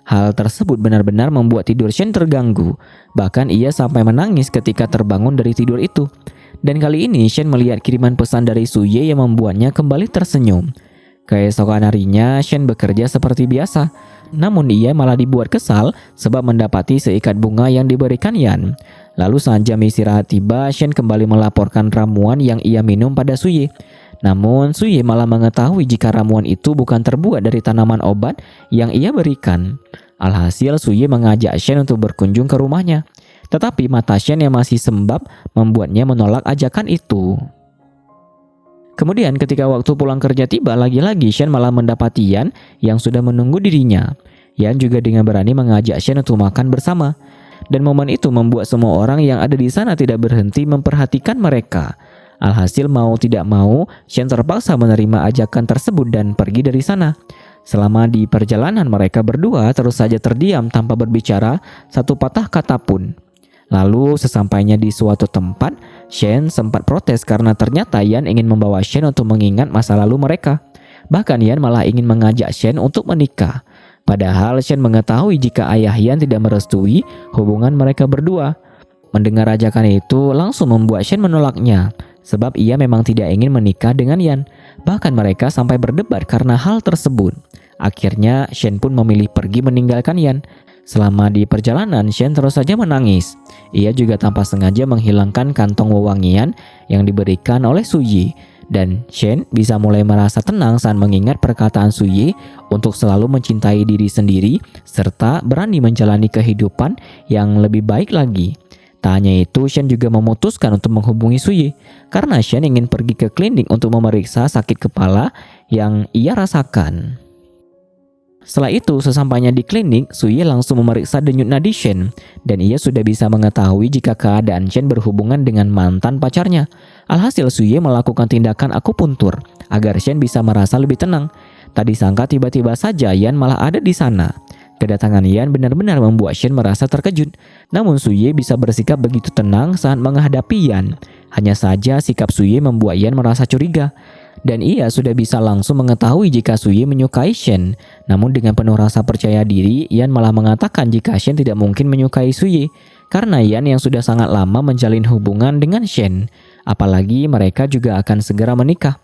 Hal tersebut benar-benar membuat tidur Shen terganggu, bahkan ia sampai menangis ketika terbangun dari tidur itu. Dan kali ini Shen melihat kiriman pesan dari Suye yang membuatnya kembali tersenyum. Keesokan harinya, Shen bekerja seperti biasa. Namun ia malah dibuat kesal sebab mendapati seikat bunga yang diberikan Yan. Lalu saat jam istirahat tiba, Shen kembali melaporkan ramuan yang ia minum pada Suye. Namun Suye malah mengetahui jika ramuan itu bukan terbuat dari tanaman obat yang ia berikan. Alhasil Suye mengajak Shen untuk berkunjung ke rumahnya. Tetapi mata Shen yang masih sembab membuatnya menolak ajakan itu. Kemudian ketika waktu pulang kerja tiba, lagi-lagi Shen malah mendapati Yan yang sudah menunggu dirinya. Yan juga dengan berani mengajak Shen untuk makan bersama. Dan momen itu membuat semua orang yang ada di sana tidak berhenti memperhatikan mereka. Alhasil mau tidak mau, Shen terpaksa menerima ajakan tersebut dan pergi dari sana. Selama di perjalanan mereka berdua terus saja terdiam tanpa berbicara satu patah kata pun. Lalu sesampainya di suatu tempat, Shen sempat protes karena ternyata Yan ingin membawa Shen untuk mengingat masa lalu mereka. Bahkan Yan malah ingin mengajak Shen untuk menikah. Padahal Shen mengetahui jika ayah Yan tidak merestui hubungan mereka berdua. Mendengar ajakan itu langsung membuat Shen menolaknya, sebab ia memang tidak ingin menikah dengan Yan. Bahkan mereka sampai berdebat karena hal tersebut. Akhirnya Shen pun memilih pergi meninggalkan Yan. Selama di perjalanan, Shen terus saja menangis. Ia juga tanpa sengaja menghilangkan kantong wewangian yang diberikan oleh Suye. Dan Shen bisa mulai merasa tenang saat mengingat perkataan Suye untuk selalu mencintai diri sendiri serta berani menjalani kehidupan yang lebih baik lagi. Tak hanya itu, Shen juga memutuskan untuk menghubungi Suye karena Shen ingin pergi ke klinik untuk memeriksa sakit kepala yang ia rasakan. Setelah itu, sesampainya di klinik, Suye langsung memeriksa denyut nadi Shen dan ia sudah bisa mengetahui jika keadaan Shen berhubungan dengan mantan pacarnya. Alhasil Suye melakukan tindakan akupuntur agar Shen bisa merasa lebih tenang. Tak disangka tiba-tiba saja Yan malah ada di sana. Kedatangan Yan benar-benar membuat Shen merasa terkejut. Namun Suye bisa bersikap begitu tenang saat menghadapi Yan. Hanya saja sikap Suye membuat Yan merasa curiga. Dan ia sudah bisa langsung mengetahui jika Suye menyukai Shen. Namun dengan penuh rasa percaya diri, Yan malah mengatakan jika Shen tidak mungkin menyukai Suye. Karena Yan yang sudah sangat lama menjalin hubungan dengan Shen. Apalagi mereka juga akan segera menikah.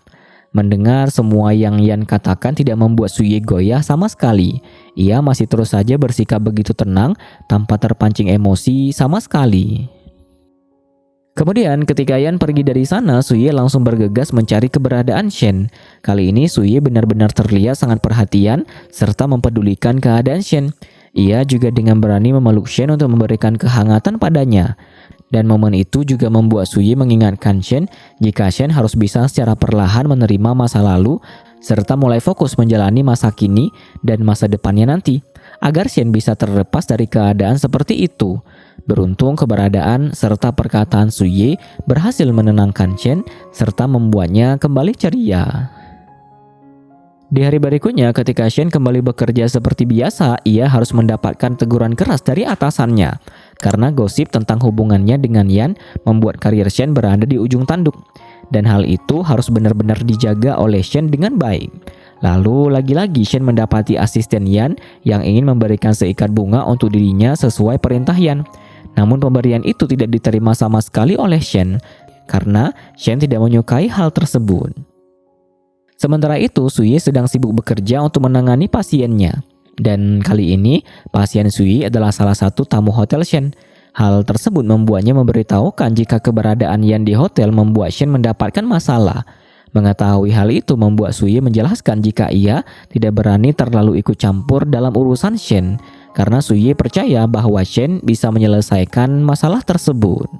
Mendengar semua yang Yan katakan tidak membuat Suye goyah sama sekali. Ia masih terus saja bersikap begitu tenang tanpa terpancing emosi sama sekali. Kemudian ketika Yan pergi dari sana, Suye langsung bergegas mencari keberadaan Shen. Kali ini Suye benar-benar terlihat sangat perhatian serta mempedulikan keadaan Shen. Ia juga dengan berani memeluk Shen untuk memberikan kehangatan padanya. Dan momen itu juga membuat Suye mengingatkan Shen jika Shen harus bisa secara perlahan menerima masa lalu serta mulai fokus menjalani masa kini dan masa depannya nanti, agar Shen bisa terlepas dari keadaan seperti itu. Beruntung keberadaan serta perkataan Suye berhasil menenangkan Shen serta membuatnya kembali ceria. Di hari berikutnya ketika Shen kembali bekerja seperti biasa, ia harus mendapatkan teguran keras dari atasannya karena gosip tentang hubungannya dengan Yan membuat karir Shen berada di ujung tanduk. Dan hal itu harus benar-benar dijaga oleh Shen dengan baik. Lalu lagi-lagi Shen mendapati asisten Yan yang ingin memberikan seikat bunga untuk dirinya sesuai perintah Yan. Namun pemberian itu tidak diterima sama sekali oleh Shen karena Shen tidak menyukai hal tersebut. Sementara itu, Suye sedang sibuk bekerja untuk menangani pasiennya. Dan kali ini, pasien Suye adalah salah satu tamu hotel Shen. Hal tersebut membuatnya memberitahukan jika keberadaan Yan di hotel membuat Shen mendapatkan masalah. Mengetahui hal itu membuat Suye menjelaskan jika ia tidak berani terlalu ikut campur dalam urusan Shen. Karena Suye percaya bahwa Shen bisa menyelesaikan masalah tersebut.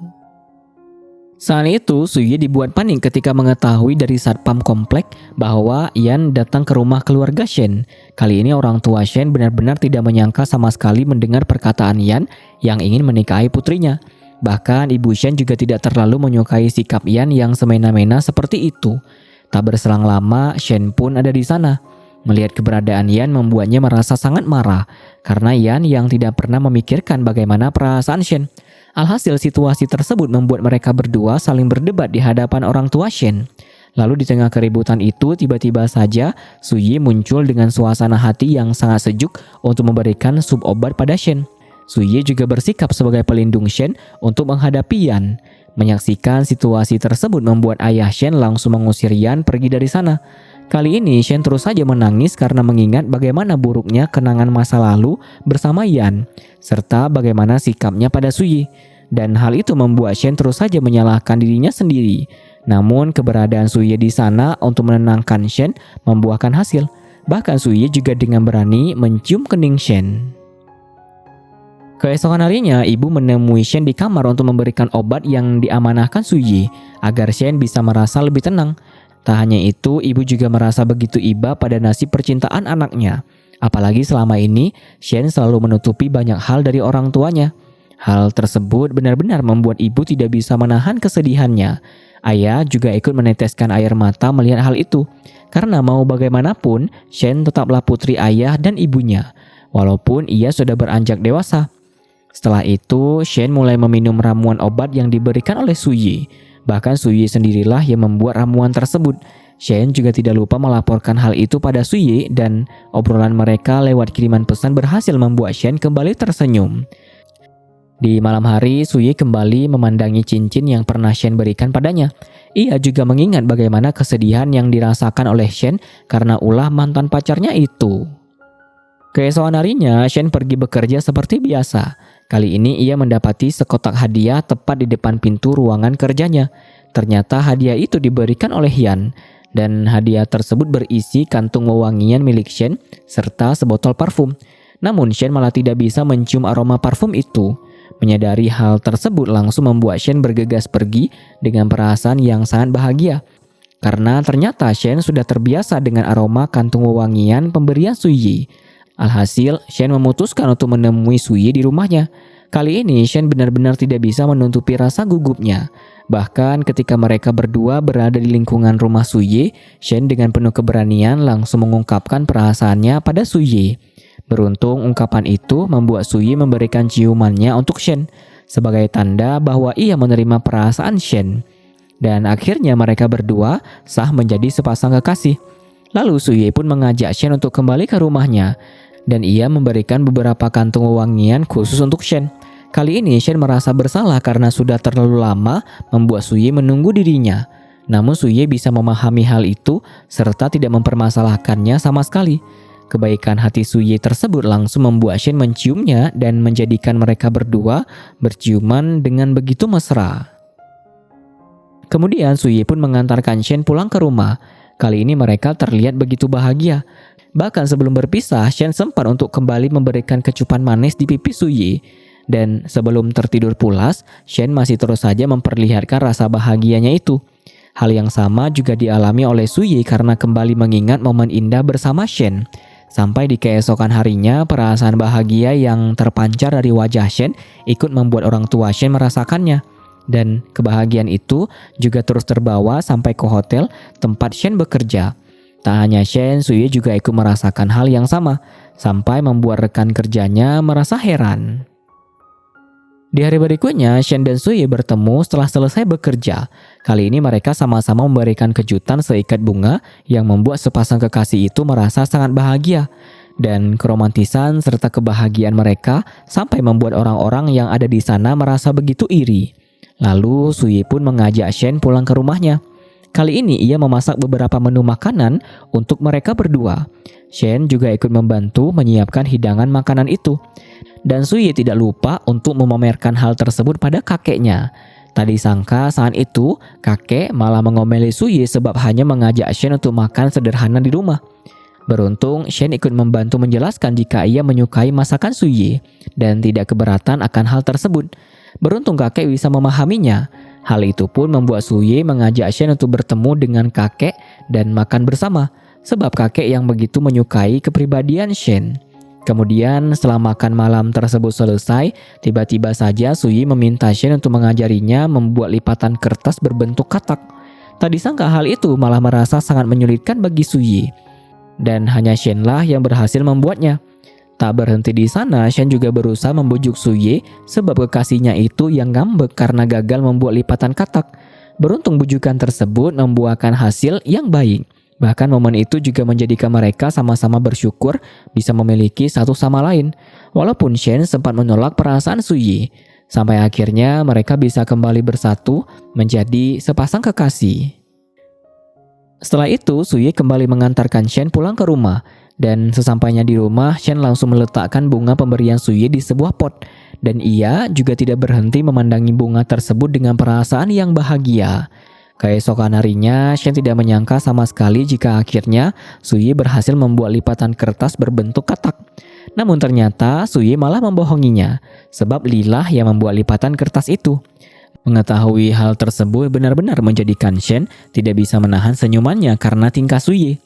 Saat itu, Suye dibuat panik ketika mengetahui dari satpam komplek bahwa Ian datang ke rumah keluarga Shen. Kali ini orang tua Shen benar-benar tidak menyangka sama sekali mendengar perkataan Ian yang ingin menikahi putrinya. Bahkan ibu Shen juga tidak terlalu menyukai sikap Ian yang semena-mena seperti itu. Tak berselang lama, Shen pun ada di sana. Melihat keberadaan Ian membuatnya merasa sangat marah karena Ian yang tidak pernah memikirkan bagaimana perasaan Shen. Alhasil situasi tersebut membuat mereka berdua saling berdebat di hadapan orang tua Shen. Lalu di tengah keributan itu tiba-tiba saja Suyi muncul dengan suasana hati yang sangat sejuk untuk memberikan sup obat pada Shen. Suyi juga bersikap sebagai pelindung Shen untuk menghadapi Yan. Menyaksikan situasi tersebut membuat ayah Shen langsung mengusir Yan pergi dari sana. Kali ini Shen terus saja menangis karena mengingat bagaimana buruknya kenangan masa lalu bersama Yan, serta bagaimana sikapnya pada Suyi. Dan hal itu membuat Shen terus saja menyalahkan dirinya sendiri. Namun keberadaan Suyi di sana untuk menenangkan Shen membuahkan hasil. Bahkan Suyi juga dengan berani mencium kening Shen. Keesokan harinya, ibu menemui Shen di kamar untuk memberikan obat yang diamanahkan Suyi agar Shen bisa merasa lebih tenang. Tak hanya itu, ibu juga merasa begitu iba pada nasib percintaan anaknya. Apalagi selama ini, Shen selalu menutupi banyak hal dari orang tuanya. Hal tersebut benar-benar membuat ibu tidak bisa menahan kesedihannya. Ayah juga ikut meneteskan air mata melihat hal itu. Karena mau bagaimanapun, Shen tetaplah putri ayah dan ibunya, walaupun ia sudah beranjak dewasa. Setelah itu, Shen mulai meminum ramuan obat yang diberikan oleh Suyi. Bahkan Suyi sendirilah yang membuat ramuan tersebut. Shen juga tidak lupa melaporkan hal itu pada Suyi dan obrolan mereka lewat kiriman pesan berhasil membuat Shen kembali tersenyum. Di malam hari, Suyi kembali memandangi cincin yang pernah Shen berikan padanya. Ia juga mengingat bagaimana kesedihan yang dirasakan oleh Shen karena ulah mantan pacarnya itu. Keesokan harinya, Shen pergi bekerja seperti biasa. Kali ini ia mendapati sekotak hadiah tepat di depan pintu ruangan kerjanya. Ternyata hadiah itu diberikan oleh Yan, dan hadiah tersebut berisi kantung wewangian milik Shen serta sebotol parfum. Namun Shen malah tidak bisa mencium aroma parfum itu. Menyadari hal tersebut langsung membuat Shen bergegas pergi dengan perasaan yang sangat bahagia. Karena ternyata Shen sudah terbiasa dengan aroma kantung wewangian pemberian Suyi. Alhasil, Shen memutuskan untuk menemui Suyi di rumahnya. Kali ini, Shen benar-benar tidak bisa menutupi rasa gugupnya. Bahkan ketika mereka berdua berada di lingkungan rumah Suyi, Shen dengan penuh keberanian langsung mengungkapkan perasaannya pada Suyi. Beruntung ungkapan itu membuat Suyi memberikan ciumannya untuk Shen, sebagai tanda bahwa ia menerima perasaan Shen. Dan akhirnya mereka berdua sah menjadi sepasang kekasih. Lalu Suyi pun mengajak Shen untuk kembali ke rumahnya. Dan ia memberikan beberapa kantung wewangian khusus untuk Shen. Kali ini Shen merasa bersalah karena sudah terlalu lama membuat Suyi menunggu dirinya. Namun Suyi bisa memahami hal itu serta tidak mempermasalahkannya sama sekali. Kebaikan hati Suyi tersebut langsung membuat Shen menciumnya dan menjadikan mereka berdua berciuman dengan begitu mesra. Kemudian Suyi pun mengantarkan Shen pulang ke rumah. Kali ini mereka terlihat begitu bahagia. Bahkan sebelum berpisah, Shen sempat untuk kembali memberikan kecupan manis di pipi Suyi. Dan sebelum tertidur pulas, Shen masih terus saja memperlihatkan rasa bahagianya itu. Hal yang sama juga dialami oleh Suyi karena kembali mengingat momen indah bersama Shen. Sampai di keesokan harinya, perasaan bahagia yang terpancar dari wajah Shen ikut membuat orang tua Shen merasakannya. Dan kebahagiaan itu juga terus terbawa sampai ke hotel tempat Shen bekerja. Tak hanya Shen, Suyi juga ikut merasakan hal yang sama, sampai membuat rekan kerjanya merasa heran. Di hari berikutnya, Shen dan Suyi bertemu setelah selesai bekerja. Kali ini mereka sama-sama memberikan kejutan seikat bunga yang membuat sepasang kekasih itu merasa sangat bahagia. Dan keromantisan serta kebahagiaan mereka sampai membuat orang-orang yang ada di sana merasa begitu iri. Lalu Suyi pun mengajak Shen pulang ke rumahnya. Kali ini ia memasak beberapa menu makanan untuk mereka berdua. Shen juga ikut membantu menyiapkan hidangan makanan itu. Dan Suyi tidak lupa untuk memamerkan hal tersebut pada kakeknya. Tak disangka saat itu kakek malah mengomeli Suyi sebab hanya mengajak Shen untuk makan sederhana di rumah. Beruntung Shen ikut membantu menjelaskan jika ia menyukai masakan Suyi dan tidak keberatan akan hal tersebut. Beruntung kakek bisa memahaminya. Hal itu pun membuat Suye mengajak Shen untuk bertemu dengan kakek dan makan bersama, sebab kakek yang begitu menyukai kepribadian Shen. Kemudian setelah makan malam tersebut selesai, tiba-tiba saja Suye meminta Shen untuk mengajarinya membuat lipatan kertas berbentuk katak. Tak disangka hal itu malah merasa sangat menyulitkan bagi Suye, dan hanya Shen lah yang berhasil membuatnya. Tak berhenti di sana, Shen juga berusaha membujuk Suye sebab kekasihnya itu yang ngambek karena gagal membuat lipatan katak. Beruntung bujukan tersebut membuahkan hasil yang baik. Bahkan momen itu juga menjadikan mereka sama-sama bersyukur bisa memiliki satu sama lain. Walaupun Shen sempat menolak perasaan Suye, sampai akhirnya mereka bisa kembali bersatu menjadi sepasang kekasih. Setelah itu, Suye kembali mengantarkan Shen pulang ke rumah. Dan sesampainya di rumah, Shen langsung meletakkan bunga pemberian Suye di sebuah pot. Dan ia juga tidak berhenti memandangi bunga tersebut dengan perasaan yang bahagia. Keesokan harinya, Shen tidak menyangka sama sekali jika akhirnya Suye berhasil membuat lipatan kertas berbentuk katak. Namun ternyata Suye malah membohonginya, sebab Lilah yang membuat lipatan kertas itu. Mengetahui hal tersebut benar-benar menjadikan Shen tidak bisa menahan senyumannya karena tingkah Suye.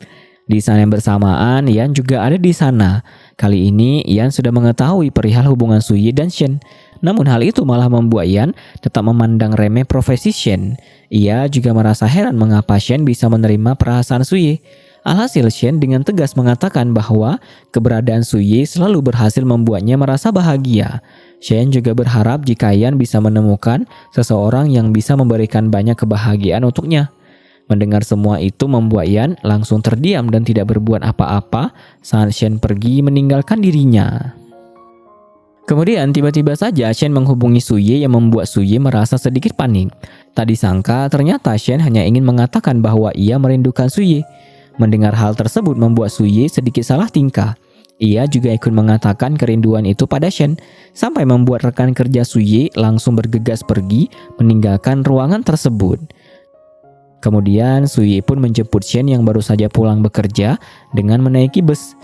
Di saat yang bersamaan, Yan juga ada di sana. Kali ini, Yan sudah mengetahui perihal hubungan Suye dan Shen. Namun hal itu malah membuat Yan tetap memandang remeh profesi Shen. Ia juga merasa heran mengapa Shen bisa menerima perasaan Suye. Alhasil Shen dengan tegas mengatakan bahwa keberadaan Suye selalu berhasil membuatnya merasa bahagia. Shen juga berharap jika Yan bisa menemukan seseorang yang bisa memberikan banyak kebahagiaan untuknya. Mendengar semua itu membuat Yan langsung terdiam dan tidak berbuat apa-apa saat Shen pergi meninggalkan dirinya. Kemudian tiba-tiba saja Shen menghubungi Suye yang membuat Suye merasa sedikit panik. Tak disangka ternyata Shen hanya ingin mengatakan bahwa ia merindukan Suye. Mendengar hal tersebut membuat Suye sedikit salah tingkah. Ia juga ikut mengatakan kerinduan itu pada Shen, sampai membuat rekan kerja Suye langsung bergegas pergi meninggalkan ruangan tersebut. Kemudian Suye pun menjemput Shen yang baru saja pulang bekerja dengan menaiki bus.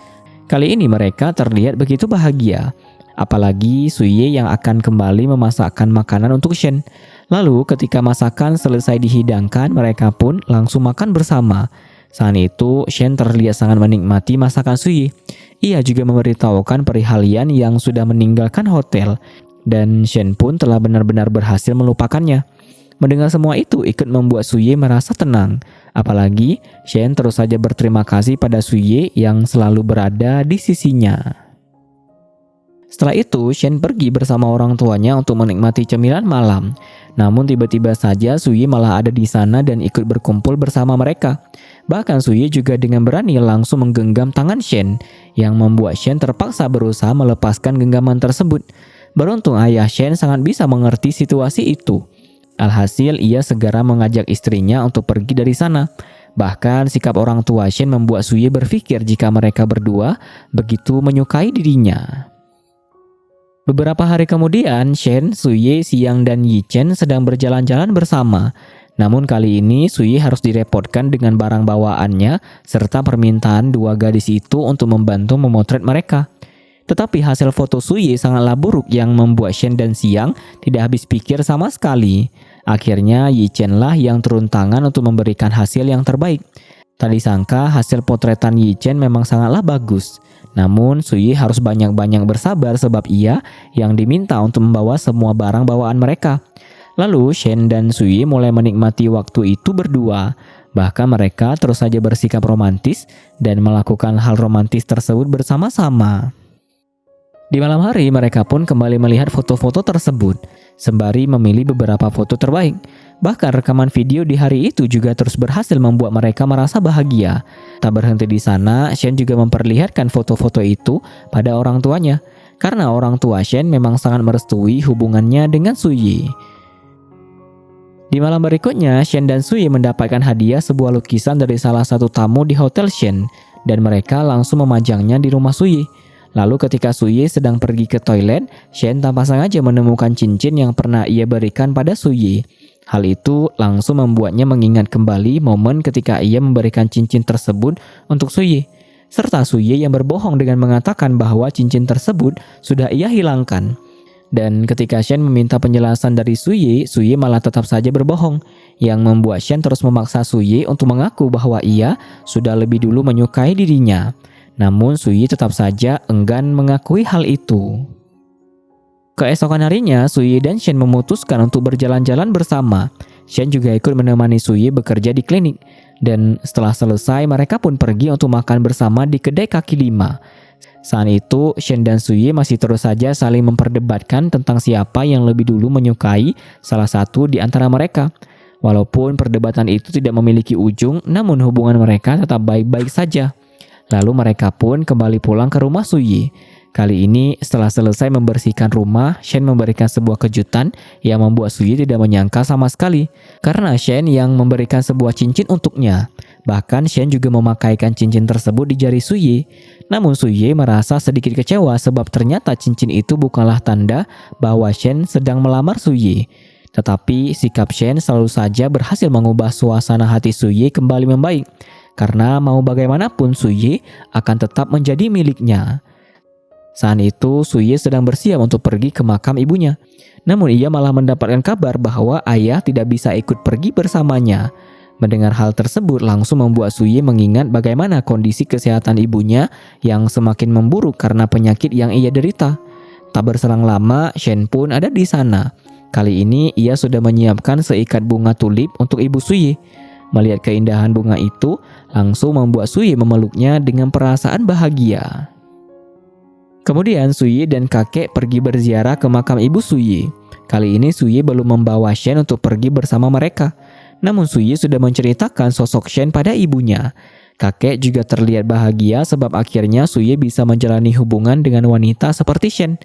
Kali ini mereka terlihat begitu bahagia. Apalagi Suye yang akan kembali memasakkan makanan untuk Shen. Lalu ketika masakan selesai dihidangkan, mereka pun langsung makan bersama. Saat itu Shen terlihat sangat menikmati masakan Suye. Ia juga memberitahukan perihal Yan yang sudah meninggalkan hotel. Dan Shen pun telah benar-benar berhasil melupakannya. Mendengar semua itu ikut membuat Suye merasa tenang. Apalagi Shen terus saja berterima kasih pada Suye yang selalu berada di sisinya. Setelah itu Shen pergi bersama orang tuanya untuk menikmati cemilan malam. Namun tiba-tiba saja Suye malah ada di sana dan ikut berkumpul bersama mereka. Bahkan Suye juga dengan berani langsung menggenggam tangan Shen, yang membuat Shen terpaksa berusaha melepaskan genggaman tersebut. Beruntung ayah Shen sangat bisa mengerti situasi itu. Alhasil ia segera mengajak istrinya untuk pergi dari sana. Bahkan sikap orang tua Shen membuat Suye berpikir jika mereka berdua begitu menyukai dirinya. Beberapa hari kemudian, Shen, Suye, Xiang, dan Yi Chen sedang berjalan-jalan bersama. Namun kali ini Suye harus direpotkan dengan barang bawaannya serta permintaan dua gadis itu untuk membantu memotret mereka. Tetapi hasil foto Suye sangatlah buruk yang membuat Shen dan Xiang tidak habis pikir sama sekali. Akhirnya Yi Chen lah yang turun tangan untuk memberikan hasil yang terbaik. Tak disangka hasil potretan Yi Chen memang sangatlah bagus. Namun Suye harus banyak-banyak bersabar sebab ia yang diminta untuk membawa semua barang bawaan mereka. Lalu Shen dan Suye mulai menikmati waktu itu berdua. Bahkan mereka terus saja bersikap romantis dan melakukan hal romantis tersebut bersama-sama. Di malam hari mereka pun kembali melihat foto-foto tersebut, sembari memilih beberapa foto terbaik. Bahkan rekaman video di hari itu juga terus berhasil membuat mereka merasa bahagia. Tak berhenti di sana, Shen juga memperlihatkan foto-foto itu pada orang tuanya, karena orang tua Shen memang sangat merestui hubungannya dengan Suye. Di malam berikutnya, Shen dan Suye mendapatkan hadiah sebuah lukisan dari salah satu tamu di hotel Shen, dan mereka langsung memajangnya di rumah Suye. Lalu ketika Suye sedang pergi ke toilet, Shen tanpa sengaja menemukan cincin yang pernah ia berikan pada Suye. Hal itu langsung membuatnya mengingat kembali momen ketika ia memberikan cincin tersebut untuk Suye. Serta Suye yang berbohong dengan mengatakan bahwa cincin tersebut sudah ia hilangkan. Dan ketika Shen meminta penjelasan dari Suyi malah tetap saja berbohong, yang membuat Shen terus memaksa Suyi untuk mengaku bahwa ia sudah lebih dulu menyukai dirinya. Namun Suyi tetap saja enggan mengakui hal itu. Keesokan harinya, Suyi dan Shen memutuskan untuk berjalan-jalan bersama. Shen juga ikut menemani Suyi bekerja di klinik. Dan setelah selesai, mereka pun pergi untuk makan bersama di kedai kaki lima. Saat itu, Shen dan Suyi masih terus saja saling memperdebatkan tentang siapa yang lebih dulu menyukai salah satu di antara mereka. Walaupun perdebatan itu tidak memiliki ujung, namun hubungan mereka tetap baik-baik saja. Lalu mereka pun kembali pulang ke rumah Suyi. Kali ini, setelah selesai membersihkan rumah, Shen memberikan sebuah kejutan yang membuat Suyi tidak menyangka sama sekali. Karena Shen yang memberikan sebuah cincin untuknya. Bahkan Shen juga memakaikan cincin tersebut di jari Suyi. Namun Suyi merasa sedikit kecewa sebab ternyata cincin itu bukanlah tanda bahwa Shen sedang melamar Suyi. Tetapi sikap Shen selalu saja berhasil mengubah suasana hati Suyi kembali membaik. Karena mau bagaimanapun Suyi akan tetap menjadi miliknya. Saat itu Suyi sedang bersiap untuk pergi ke makam ibunya. Namun ia malah mendapatkan kabar bahwa ayah tidak bisa ikut pergi bersamanya. Mendengar hal tersebut langsung membuat Suyi mengingat bagaimana kondisi kesehatan ibunya yang semakin memburuk karena penyakit yang ia derita. Tak berselang lama, Shen pun ada di sana. Kali ini ia sudah menyiapkan seikat bunga tulip untuk ibu Suyi. Melihat keindahan bunga itu, langsung membuat Suyi memeluknya dengan perasaan bahagia. Kemudian Suyi dan kakek pergi berziarah ke makam ibu Suyi. Kali ini Suyi belum membawa Shen untuk pergi bersama mereka. Namun Suyi sudah menceritakan sosok Shen pada ibunya. Kakek juga terlihat bahagia sebab akhirnya Suyi bisa menjalani hubungan dengan wanita seperti Shen.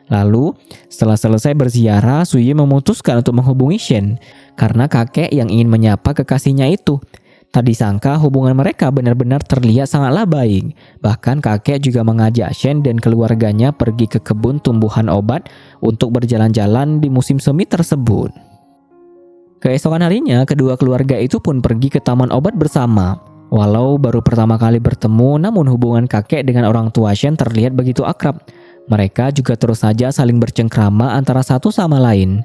Lalu, setelah selesai berziarah, Suyi memutuskan untuk menghubungi Shen karena kakek yang ingin menyapa kekasihnya itu. Tak disangka hubungan mereka benar-benar terlihat sangatlah baik. Bahkan kakek juga mengajak Shen dan keluarganya pergi ke kebun tumbuhan obat untuk berjalan-jalan di musim semi tersebut. Keesokan harinya, kedua keluarga itu pun pergi ke taman obat bersama. Walau baru pertama kali bertemu, namun hubungan kakek dengan orang tua Shen terlihat begitu akrab. Mereka juga terus saja saling bercengkrama antara satu sama lain.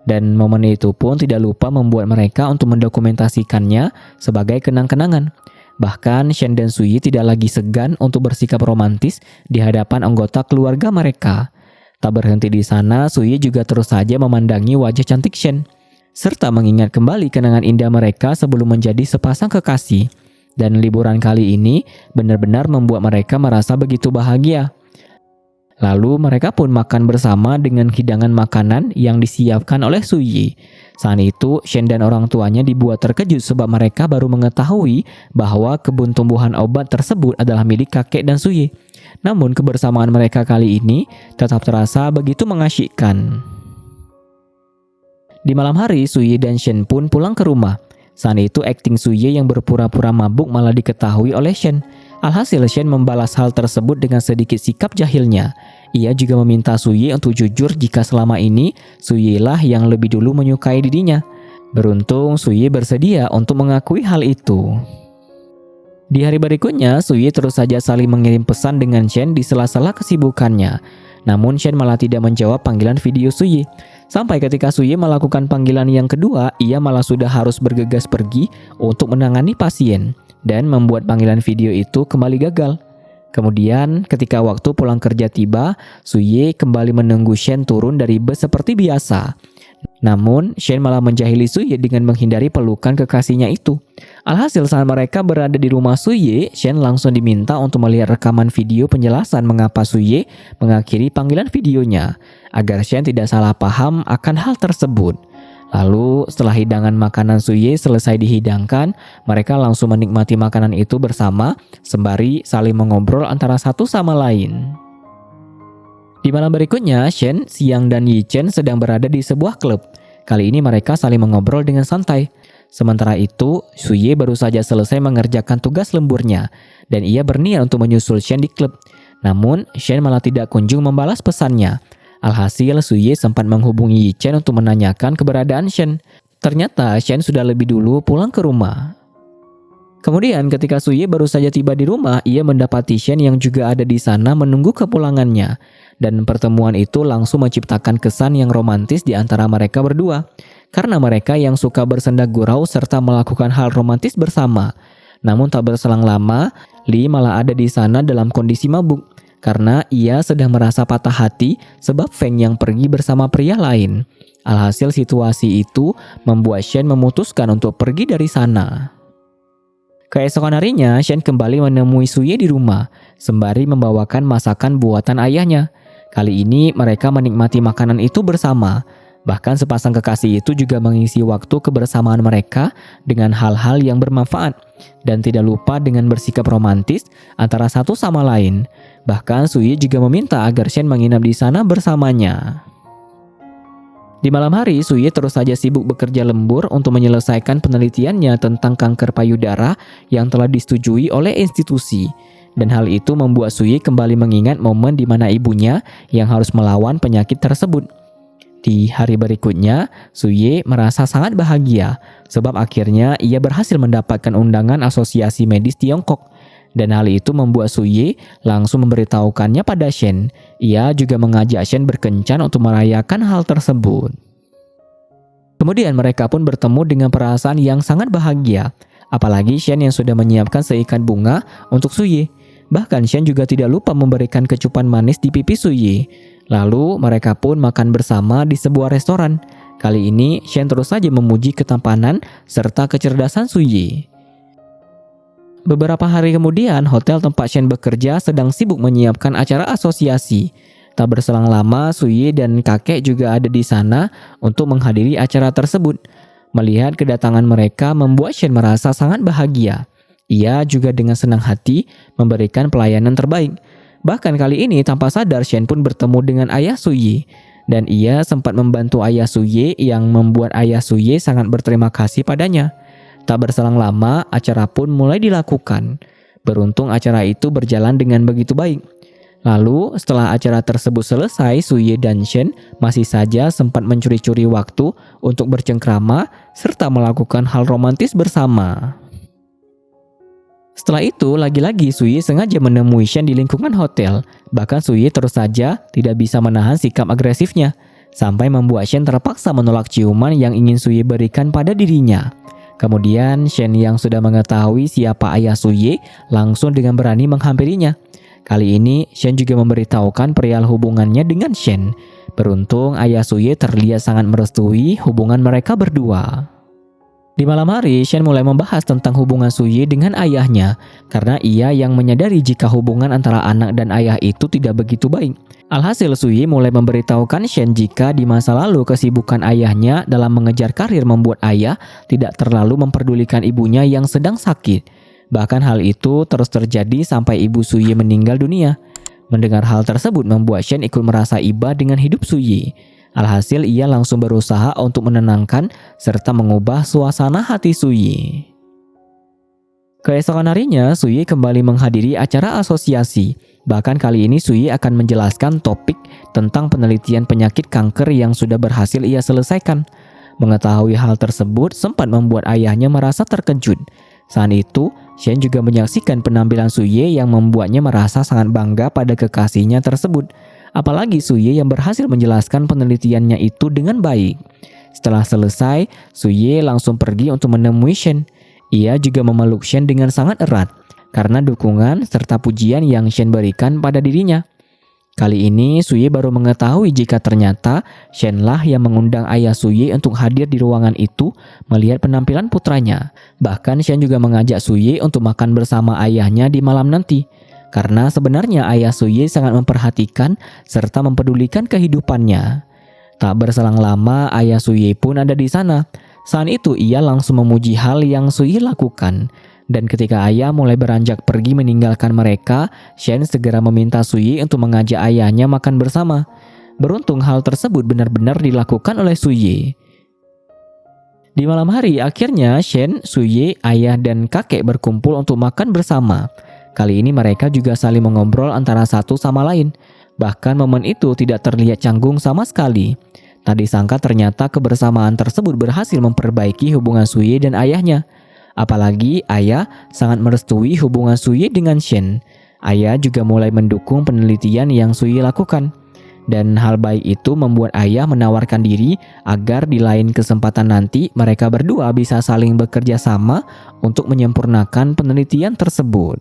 Dan momen itu pun tidak lupa membuat mereka untuk mendokumentasikannya sebagai kenang-kenangan. Bahkan Shen dan Suyi tidak lagi segan untuk bersikap romantis di hadapan anggota keluarga mereka. Tak berhenti di sana, Suyi juga terus saja memandangi wajah cantik Shen, serta mengingat kembali kenangan indah mereka sebelum menjadi sepasang kekasih. Dan liburan kali ini benar-benar membuat mereka merasa begitu bahagia. Lalu mereka pun makan bersama dengan hidangan makanan yang disiapkan oleh Suyi. Saat itu Shen dan orang tuanya dibuat terkejut sebab mereka baru mengetahui bahwa kebun tumbuhan obat tersebut adalah milik kakek dan Suyi. Namun kebersamaan mereka kali ini tetap terasa begitu mengasyikkan. Di malam hari, Suyi dan Shen pun pulang ke rumah. Saat itu akting Suyi yang berpura-pura mabuk malah diketahui oleh Shen. Alhasil Shen membalas hal tersebut dengan sedikit sikap jahilnya. Ia juga meminta Suyi untuk jujur jika selama ini Suyi lah yang lebih dulu menyukai dirinya. Beruntung Suyi bersedia untuk mengakui hal itu. Di hari berikutnya, Suyi terus saja saling mengirim pesan dengan Shen di sela-sela kesibukannya. Namun Shen malah tidak menjawab panggilan video Suyi. Sampai ketika Suyi melakukan panggilan yang kedua, ia malah sudah harus bergegas pergi untuk menangani pasien dan membuat panggilan video itu kembali gagal. Kemudian ketika waktu pulang kerja tiba, Suyi kembali menunggu Shen turun dari bus seperti biasa. Namun Shen malah menjahili Suyi dengan menghindari pelukan kekasihnya itu. Alhasil saat mereka berada di rumah Suyi, Shen langsung diminta untuk melihat rekaman video penjelasan mengapa Suyi mengakhiri panggilan videonya, agar Shen tidak salah paham akan hal tersebut. Lalu setelah hidangan makanan Suyi selesai dihidangkan, mereka langsung menikmati makanan itu bersama, sembari saling mengobrol antara satu sama lain. Di malam berikutnya, Shen, Xiang, dan Yi Chen sedang berada di sebuah klub. Kali ini mereka saling mengobrol dengan santai. Sementara itu, Suyi baru saja selesai mengerjakan tugas lemburnya, dan ia berniat untuk menyusul Shen di klub. Namun, Shen malah tidak kunjung membalas pesannya. Alhasil, Suyi sempat menghubungi Yi Chen untuk menanyakan keberadaan Shen. Ternyata Shen sudah lebih dulu pulang ke rumah. Kemudian ketika Suye baru saja tiba di rumah, ia mendapati Shen yang juga ada di sana menunggu kepulangannya. Dan pertemuan itu langsung menciptakan kesan yang romantis di antara mereka berdua. Karena mereka yang suka bersenda gurau serta melakukan hal romantis bersama. Namun tak berselang lama, Lee malah ada di sana dalam kondisi mabuk. Karena ia sedang merasa patah hati sebab Feng yang pergi bersama pria lain. Alhasil situasi itu membuat Shen memutuskan untuk pergi dari sana. Keesokan harinya, Shen kembali menemui Suye di rumah, sembari membawakan masakan buatan ayahnya. Kali ini mereka menikmati makanan itu bersama. Bahkan sepasang kekasih itu juga mengisi waktu kebersamaan mereka dengan hal-hal yang bermanfaat. Dan tidak lupa dengan bersikap romantis antara satu sama lain. Bahkan Suye juga meminta agar Shen menginap di sana bersamanya. Di malam hari, Suye terus saja sibuk bekerja lembur untuk menyelesaikan penelitiannya tentang kanker payudara yang telah disetujui oleh institusi. Dan hal itu membuat Suye kembali mengingat momen di mana ibunya yang harus melawan penyakit tersebut. Di hari berikutnya, Suye merasa sangat bahagia sebab akhirnya ia berhasil mendapatkan undangan Asosiasi Medis Tiongkok. Dan hal itu membuat Suye langsung memberitahukannya pada Shen. Ia juga mengajak Shen berkencan untuk merayakan hal tersebut. Kemudian mereka pun bertemu dengan perasaan yang sangat bahagia. Apalagi Shen yang sudah menyiapkan seikat bunga untuk Suye. Bahkan Shen juga tidak lupa memberikan kecupan manis di pipi Suye. Lalu mereka pun makan bersama di sebuah restoran. Kali ini Shen terus saja memuji ketampanan serta kecerdasan Suye. Beberapa hari kemudian, hotel tempat Shen bekerja sedang sibuk menyiapkan acara asosiasi. Tak berselang lama, Suye dan kakek juga ada di sana untuk menghadiri acara tersebut. Melihat kedatangan mereka membuat Shen merasa sangat bahagia. Ia juga dengan senang hati memberikan pelayanan terbaik. Bahkan kali ini tanpa sadar Shen pun bertemu dengan ayah Suye. Dan ia sempat membantu ayah Suye yang membuat ayah Suye sangat berterima kasih padanya. Tak berselang lama, acara pun mulai dilakukan. Beruntung acara itu berjalan dengan begitu baik. Lalu, setelah acara tersebut selesai, Suye dan Shen masih saja sempat mencuri-curi waktu untuk bercengkrama serta melakukan hal romantis bersama. Setelah itu, lagi-lagi Suye sengaja menemui Shen di lingkungan hotel. Bahkan Suye terus saja tidak bisa menahan sikap agresifnya, sampai membuat Shen terpaksa menolak ciuman yang ingin Suye berikan pada dirinya. Kemudian Shen yang sudah mengetahui siapa ayah Suye langsung dengan berani menghampirinya. Kali ini Shen juga memberitahukan perihal hubungannya dengan Shen. Beruntung ayah Suye terlihat sangat merestui hubungan mereka berdua. Di malam hari, Shen mulai membahas tentang hubungan Suye dengan ayahnya karena ia yang menyadari jika hubungan antara anak dan ayah itu tidak begitu baik. Alhasil Suye mulai memberitahukan Shen jika di masa lalu kesibukan ayahnya dalam mengejar karir membuat ayah tidak terlalu memperdulikan ibunya yang sedang sakit. Bahkan hal itu terus terjadi sampai ibu Suye meninggal dunia. Mendengar hal tersebut membuat Shen ikut merasa iba dengan hidup Suye. Alhasil ia langsung berusaha untuk menenangkan serta mengubah suasana hati Suye. Keesokan harinya, Suye kembali menghadiri acara asosiasi. Bahkan kali ini Suye akan menjelaskan topik tentang penelitian penyakit kanker yang sudah berhasil ia selesaikan. Mengetahui hal tersebut sempat membuat ayahnya merasa terkejut. Saat itu, Shen juga menyaksikan penampilan Suye yang membuatnya merasa sangat bangga pada kekasihnya tersebut. Apalagi Suye yang berhasil menjelaskan penelitiannya itu dengan baik. Setelah selesai, Suye langsung pergi untuk menemui Shen. Ia juga memeluk Shen dengan sangat erat karena dukungan serta pujian yang Shen berikan pada dirinya. Kali ini Suye baru mengetahui jika ternyata Shen lah yang mengundang ayah Suye untuk hadir di ruangan itu melihat penampilan putranya. Bahkan Shen juga mengajak Suye untuk makan bersama ayahnya di malam nanti. Karena sebenarnya ayah Suye sangat memperhatikan serta mempedulikan kehidupannya. Tak berselang lama ayah Suye pun ada di sana. Saat itu ia langsung memuji hal yang Suye lakukan. Dan ketika ayah mulai beranjak pergi meninggalkan mereka, Shen segera meminta Suye untuk mengajak ayahnya makan bersama. Beruntung hal tersebut benar-benar dilakukan oleh Suye. Di malam hari akhirnya Shen, Suye, ayah dan kakek berkumpul untuk makan bersama. Kali ini mereka juga saling mengobrol antara satu sama lain. Bahkan momen itu tidak terlihat canggung sama sekali. Tak disangka ternyata kebersamaan tersebut berhasil memperbaiki hubungan Suye dan ayahnya. Apalagi ayah sangat merestui hubungan Suye dengan Shen. Ayah juga mulai mendukung penelitian yang Suye lakukan. Dan hal baik itu membuat ayah menawarkan diri agar di lain kesempatan nanti mereka berdua bisa saling bekerja sama untuk menyempurnakan penelitian tersebut.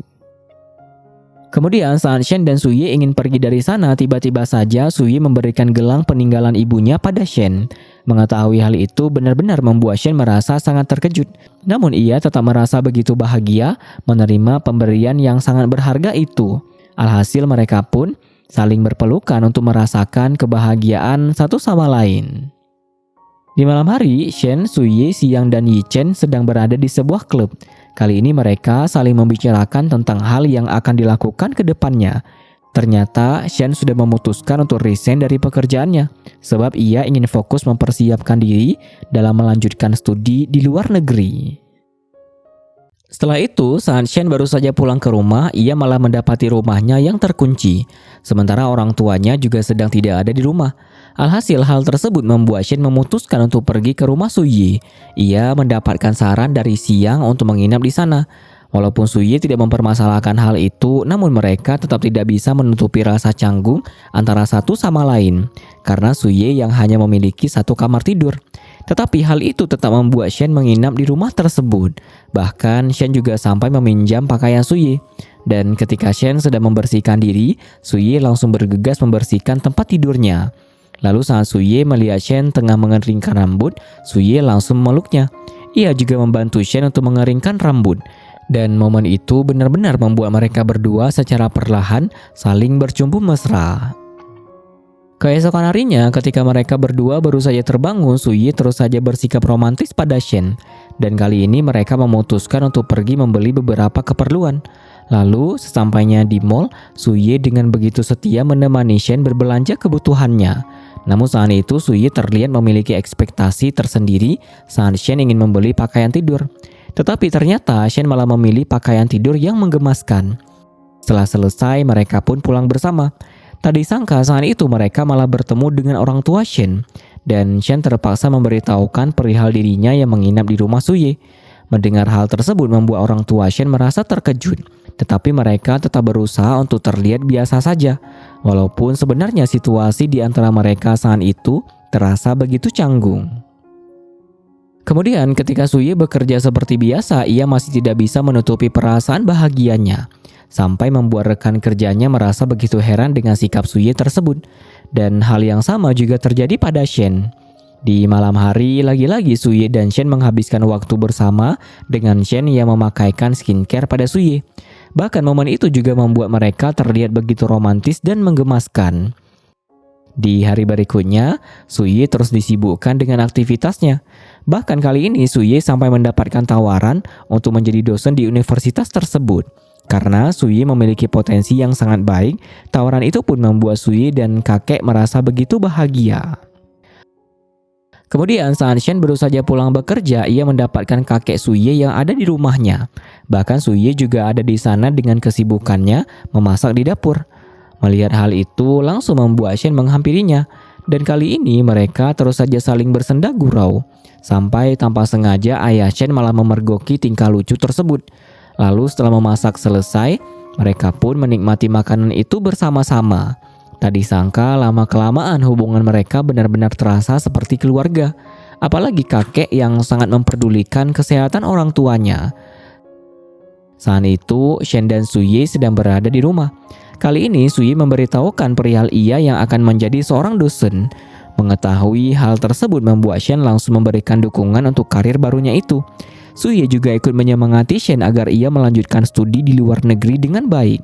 Kemudian saat Shen dan Suye ingin pergi dari sana, tiba-tiba saja Suye memberikan gelang peninggalan ibunya pada Shen. Mengetahui hal itu benar-benar membuat Shen merasa sangat terkejut. Namun ia tetap merasa begitu bahagia menerima pemberian yang sangat berharga itu. Alhasil mereka pun saling berpelukan untuk merasakan kebahagiaan satu sama lain. Di malam hari, Shen, Suye, Xiang, dan Yi Chen sedang berada di sebuah klub. Kali ini mereka saling membicarakan tentang hal yang akan dilakukan ke depannya. Ternyata Shen sudah memutuskan untuk resign dari pekerjaannya, sebab ia ingin fokus mempersiapkan diri dalam melanjutkan studi di luar negeri. Setelah itu, saat Shen baru saja pulang ke rumah, ia malah mendapati rumahnya yang terkunci. Sementara orang tuanya juga sedang tidak ada di rumah. Alhasil hal tersebut membuat Shen memutuskan untuk pergi ke rumah Suye. Ia mendapatkan saran dari Xiang untuk menginap di sana. Walaupun Suye tidak mempermasalahkan hal itu, namun mereka tetap tidak bisa menutupi rasa canggung antara satu sama lain. Karena Suye yang hanya memiliki satu kamar tidur. Tetapi hal itu tetap membuat Shen menginap di rumah tersebut. Bahkan Shen juga sampai meminjam pakaian Suye. Dan ketika Shen sedang membersihkan diri, Suye langsung bergegas membersihkan tempat tidurnya. Lalu saat Suye melihat Shen tengah mengeringkan rambut, Suye langsung memeluknya. Ia juga membantu Shen untuk mengeringkan rambut. Dan momen itu benar-benar membuat mereka berdua secara perlahan saling bercumbu mesra. Keesokan harinya, ketika mereka berdua baru saja terbangun, Suye terus saja bersikap romantis pada Shen. Dan kali ini mereka memutuskan untuk pergi membeli beberapa keperluan. Lalu, sesampainya di mall, Suye dengan begitu setia menemani Shen berbelanja kebutuhannya. Namun saat itu, Suye terlihat memiliki ekspektasi tersendiri saat Shen ingin membeli pakaian tidur. Tetapi ternyata Shen malah memilih pakaian tidur yang menggemaskan. Setelah selesai, mereka pun pulang bersama. Tak disangka saat itu mereka malah bertemu dengan orang tua Shen. Dan Shen terpaksa memberitahukan perihal dirinya yang menginap di rumah Suye. Mendengar hal tersebut membuat orang tua Shen merasa terkejut. Tetapi mereka tetap berusaha untuk terlihat biasa saja. Walaupun sebenarnya situasi di antara mereka saat itu terasa begitu canggung. Kemudian ketika Suye bekerja seperti biasa, ia masih tidak bisa menutupi perasaan bahagianya. Sampai membuat rekan kerjanya merasa begitu heran dengan sikap Suye tersebut. Dan hal yang sama juga terjadi pada Shen. Di malam hari, lagi-lagi Suye dan Shen menghabiskan waktu bersama dengan Shen yang memakaikan skincare pada Suye. Bahkan momen itu juga membuat mereka terlihat begitu romantis dan menggemaskan. Di hari berikutnya, Suye terus disibukkan dengan aktivitasnya. Bahkan kali ini Suye sampai mendapatkan tawaran untuk menjadi dosen di universitas tersebut. Karena Suye memiliki potensi yang sangat baik, tawaran itu pun membuat Suye dan kakek merasa begitu bahagia. Kemudian saat Shen baru saja pulang bekerja, ia mendapatkan kakek Suye yang ada di rumahnya. Bahkan Suye juga ada di sana dengan kesibukannya memasak di dapur. Melihat hal itu langsung membuat Shen menghampirinya. Dan kali ini mereka terus saja saling bersenda gurau. Sampai tanpa sengaja ayah Shen malah memergoki tingkah lucu tersebut. Lalu setelah memasak selesai, mereka pun menikmati makanan itu bersama-sama. Tak disangka lama-kelamaan hubungan mereka benar-benar terasa seperti keluarga. Apalagi kakek yang sangat memperdulikan kesehatan orang tuanya. Saat itu, Shen dan Suye sedang berada di rumah. Kali ini Suye memberitahukan perihal ia yang akan menjadi seorang dosen. Mengetahui hal tersebut membuat Shen langsung memberikan dukungan untuk karir barunya itu. Suye juga ikut menyemangati Shen agar ia melanjutkan studi di luar negeri dengan baik.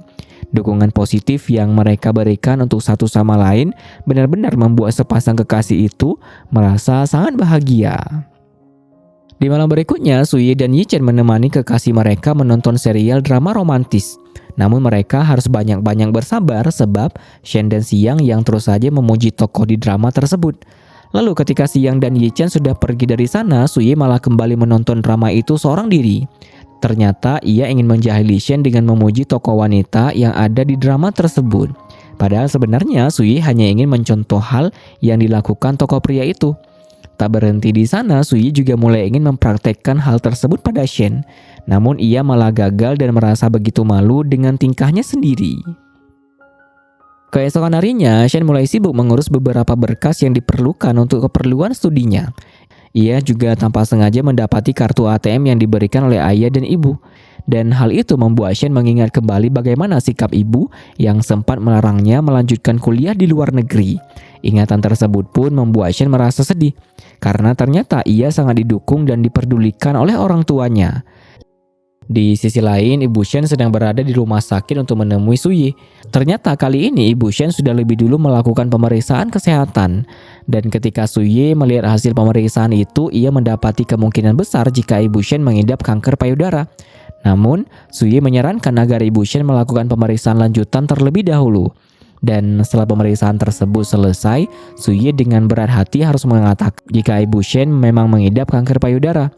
Dukungan positif yang mereka berikan untuk satu sama lain benar-benar membuat sepasang kekasih itu merasa sangat bahagia. Di malam berikutnya, Suye dan Yi Chen menemani kekasih mereka menonton serial drama romantis. Namun mereka harus banyak-banyak bersabar sebab Shen dan Xiang yang terus saja memuji tokoh di drama tersebut. Lalu ketika Xiang dan Yi Chen sudah pergi dari sana, Suye malah kembali menonton drama itu seorang diri. Ternyata ia ingin menjahili Shen dengan memuji tokoh wanita yang ada di drama tersebut. Padahal sebenarnya Suye hanya ingin mencontoh hal yang dilakukan tokoh pria itu. Tak berhenti di sana, Suyi juga mulai ingin mempraktekkan hal tersebut pada Shen. Namun ia malah gagal dan merasa begitu malu dengan tingkahnya sendiri. Keesokan harinya, Shen mulai sibuk mengurus beberapa berkas yang diperlukan untuk keperluan studinya. Ia juga tanpa sengaja mendapati kartu ATM yang diberikan oleh ayah dan ibu. Dan hal itu membuat Shen mengingat kembali bagaimana sikap ibu yang sempat melarangnya melanjutkan kuliah di luar negeri. Ingatan tersebut pun membuat Shen merasa sedih, karena ternyata ia sangat didukung dan diperdulikan oleh orang tuanya. Di sisi lain, Ibu Shen sedang berada di rumah sakit untuk menemui Suyi. Ternyata kali ini Ibu Shen sudah lebih dulu melakukan pemeriksaan kesehatan. Dan ketika Suyi melihat hasil pemeriksaan itu, ia mendapati kemungkinan besar jika Ibu Shen mengidap kanker payudara. Namun, Suyi menyarankan agar Ibu Shen melakukan pemeriksaan lanjutan terlebih dahulu. Dan setelah pemeriksaan tersebut selesai, Suyi dengan berat hati harus mengatakan jika Ibu Shen memang mengidap kanker payudara.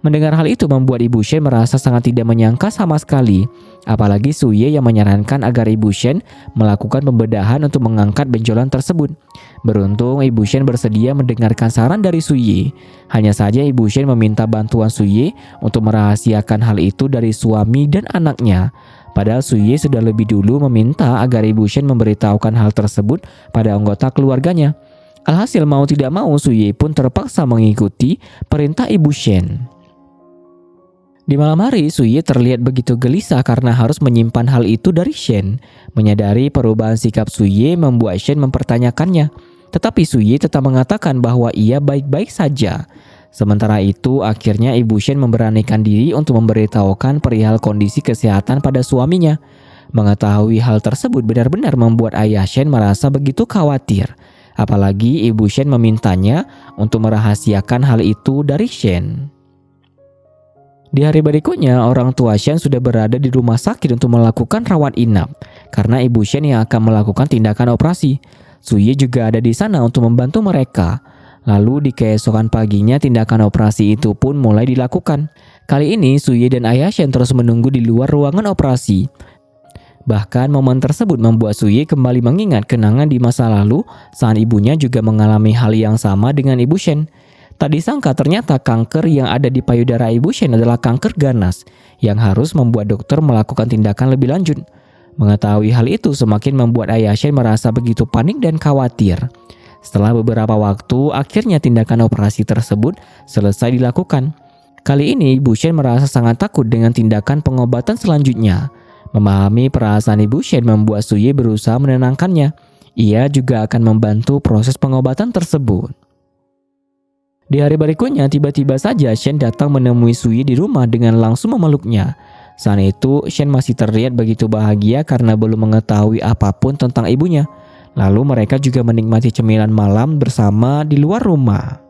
Mendengar hal itu membuat Ibu Shen merasa sangat tidak menyangka sama sekali. Apalagi Suye yang menyarankan agar Ibu Shen melakukan pembedahan untuk mengangkat benjolan tersebut. Beruntung Ibu Shen bersedia mendengarkan saran dari Suye. Hanya saja Ibu Shen meminta bantuan Suye untuk merahasiakan hal itu dari suami dan anaknya. Padahal Suye sudah lebih dulu meminta agar Ibu Shen memberitahukan hal tersebut pada anggota keluarganya. Alhasil mau tidak mau Suye pun terpaksa mengikuti perintah Ibu Shen. Di malam hari, Suyi terlihat begitu gelisah karena harus menyimpan hal itu dari Shen. Menyadari perubahan sikap Suyi membuat Shen mempertanyakannya. Tetapi Suyi tetap mengatakan bahwa ia baik-baik saja. Sementara itu, akhirnya Ibu Shen memberanikan diri untuk memberitahukan perihal kondisi kesehatan pada suaminya. Mengetahui hal tersebut benar-benar membuat ayah Shen merasa begitu khawatir. Apalagi Ibu Shen memintanya untuk merahasiakan hal itu dari Shen. Di hari berikutnya, orang tua Shen sudah berada di rumah sakit untuk melakukan rawat inap karena Ibu Shen yang akan melakukan tindakan operasi. Suyi juga ada di sana untuk membantu mereka. Lalu di keesokan paginya tindakan operasi itu pun mulai dilakukan. Kali ini Suyi dan ayah Shen terus menunggu di luar ruangan operasi. Bahkan momen tersebut membuat Suyi kembali mengingat kenangan di masa lalu saat ibunya juga mengalami hal yang sama dengan Ibu Shen. Tak disangka ternyata kanker yang ada di payudara Ibu Shen adalah kanker ganas yang harus membuat dokter melakukan tindakan lebih lanjut. Mengetahui hal itu semakin membuat ayah Shen merasa begitu panik dan khawatir. Setelah beberapa waktu, akhirnya tindakan operasi tersebut selesai dilakukan. Kali ini Ibu Shen merasa sangat takut dengan tindakan pengobatan selanjutnya. Memahami perasaan Ibu Shen membuat Suyi berusaha menenangkannya. Ia juga akan membantu proses pengobatan tersebut. Di hari berikutnya, tiba-tiba saja Shen datang menemui Suyi di rumah dengan langsung memeluknya. Saat itu, Shen masih terlihat begitu bahagia karena belum mengetahui apapun tentang ibunya. Lalu mereka juga menikmati cemilan malam bersama di luar rumah.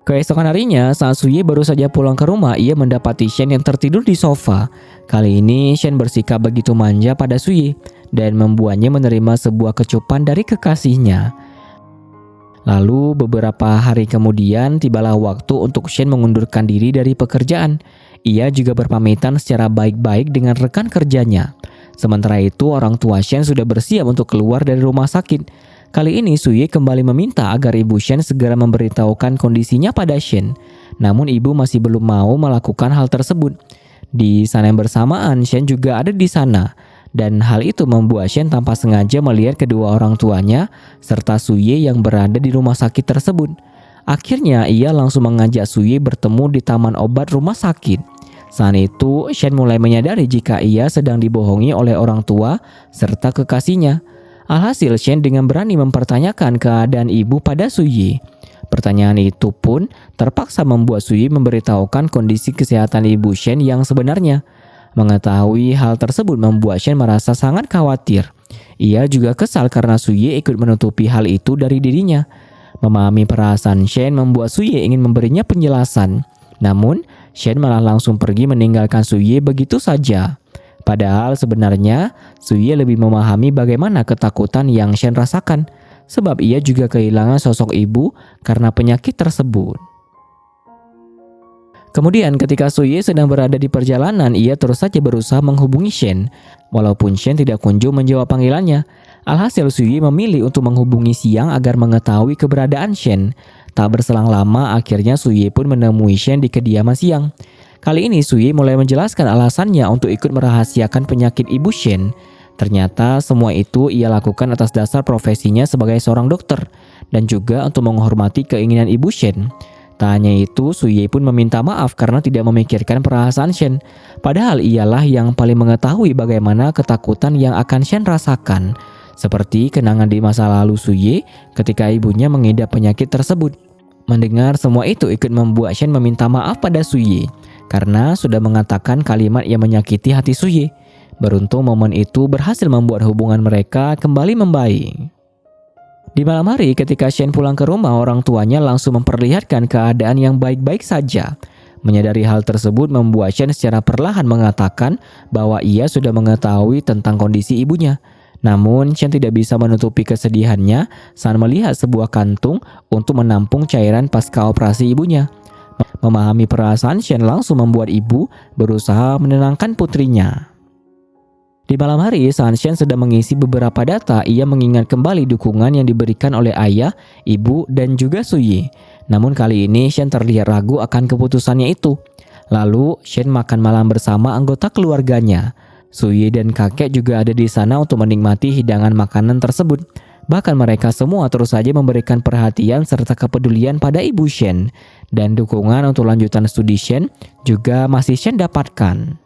Keesokan harinya, saat Suyi baru saja pulang ke rumah, ia mendapati Shen yang tertidur di sofa. Kali ini, Shen bersikap begitu manja pada Suyi dan membuatnya menerima sebuah kecupan dari kekasihnya. Lalu beberapa hari kemudian tibalah waktu untuk Shen mengundurkan diri dari pekerjaan. Ia juga berpamitan secara baik-baik dengan rekan kerjanya. Sementara itu orang tua Shen sudah bersiap untuk keluar dari rumah sakit. Kali ini Suyi kembali meminta agar Ibu Shen segera memberitahukan kondisinya pada Shen. Namun ibu masih belum mau melakukan hal tersebut. Di sana yang bersamaan Shen juga ada di sana. Dan hal itu membuat Shen tanpa sengaja melihat kedua orang tuanya serta Suyi yang berada di rumah sakit tersebut. Akhirnya ia langsung mengajak Suyi bertemu di taman obat rumah sakit. Saat itu Shen mulai menyadari jika ia sedang dibohongi oleh orang tua serta kekasihnya. Alhasil Shen dengan berani mempertanyakan keadaan ibu pada Suyi. Pertanyaan itu pun terpaksa membuat Suyi memberitahukan kondisi kesehatan Ibu Shen yang sebenarnya. Mengetahui hal tersebut membuat Shen merasa sangat khawatir. Ia juga kesal karena Suyi ikut menutupi hal itu dari dirinya. Memahami perasaan Shen membuat Suyi ingin memberinya penjelasan. Namun, Shen malah langsung pergi meninggalkan Suyi begitu saja. Padahal sebenarnya, Suyi lebih memahami bagaimana ketakutan yang Shen rasakan. Sebab ia juga kehilangan sosok ibu karena penyakit tersebut. Kemudian ketika Suyi sedang berada di perjalanan, ia terus saja berusaha menghubungi Shen. Walaupun Shen tidak kunjung menjawab panggilannya. Alhasil Suyi memilih untuk menghubungi Siang agar mengetahui keberadaan Shen. Tak berselang lama, akhirnya Suye pun menemui Shen di kediaman siang. Kali ini Suye mulai menjelaskan alasannya untuk ikut merahasiakan penyakit ibu Shen. Ternyata semua itu ia lakukan atas dasar profesinya sebagai seorang dokter dan juga untuk menghormati keinginan ibu Shen. Tak hanya itu, Suye pun meminta maaf karena tidak memikirkan perasaan Shen. Padahal ialah yang paling mengetahui bagaimana ketakutan yang akan Shen rasakan. Seperti kenangan di masa lalu Suye ketika ibunya mengidap penyakit tersebut. Mendengar semua itu ikut membuat Shen meminta maaf pada Suye karena sudah mengatakan kalimat yang menyakiti hati Suye. Beruntung momen itu berhasil membuat hubungan mereka kembali membaik. Di malam hari ketika Shen pulang ke rumah, orang tuanya langsung memperlihatkan keadaan yang baik-baik saja. Menyadari hal tersebut membuat Shen secara perlahan mengatakan bahwa ia sudah mengetahui tentang kondisi ibunya. Namun Shen tidak bisa menutupi kesedihannya saat melihat sebuah kantung untuk menampung cairan pasca operasi ibunya. Memahami perasaan Shen langsung membuat ibu berusaha menenangkan putrinya. Di malam hari saat Shen sedang mengisi beberapa data, ia mengingat kembali dukungan yang diberikan oleh ayah, ibu, dan juga Suye. Namun kali ini Shen terlihat ragu akan keputusannya itu. Lalu Shen makan malam bersama anggota keluarganya. Suye dan kakek juga ada di sana untuk menikmati hidangan makanan tersebut. Bahkan mereka semua terus saja memberikan perhatian serta kepedulian pada ibu Shen. Dan dukungan untuk lanjutan studi Shen juga masih Shen dapatkan.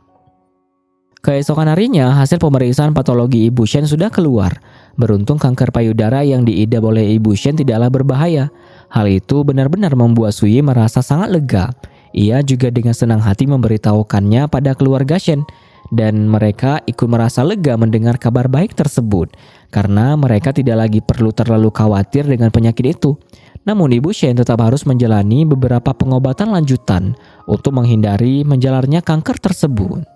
Keesokan harinya, hasil pemeriksaan patologi ibu Shen sudah keluar. Beruntung kanker payudara yang diidap oleh ibu Shen tidaklah berbahaya. Hal itu benar-benar membuat Suye merasa sangat lega. Ia juga dengan senang hati memberitahukannya pada keluarga Shen. Dan mereka ikut merasa lega mendengar kabar baik tersebut. Karena mereka tidak lagi perlu terlalu khawatir dengan penyakit itu. Namun ibu Shen tetap harus menjalani beberapa pengobatan lanjutan untuk menghindari menjalarnya kanker tersebut.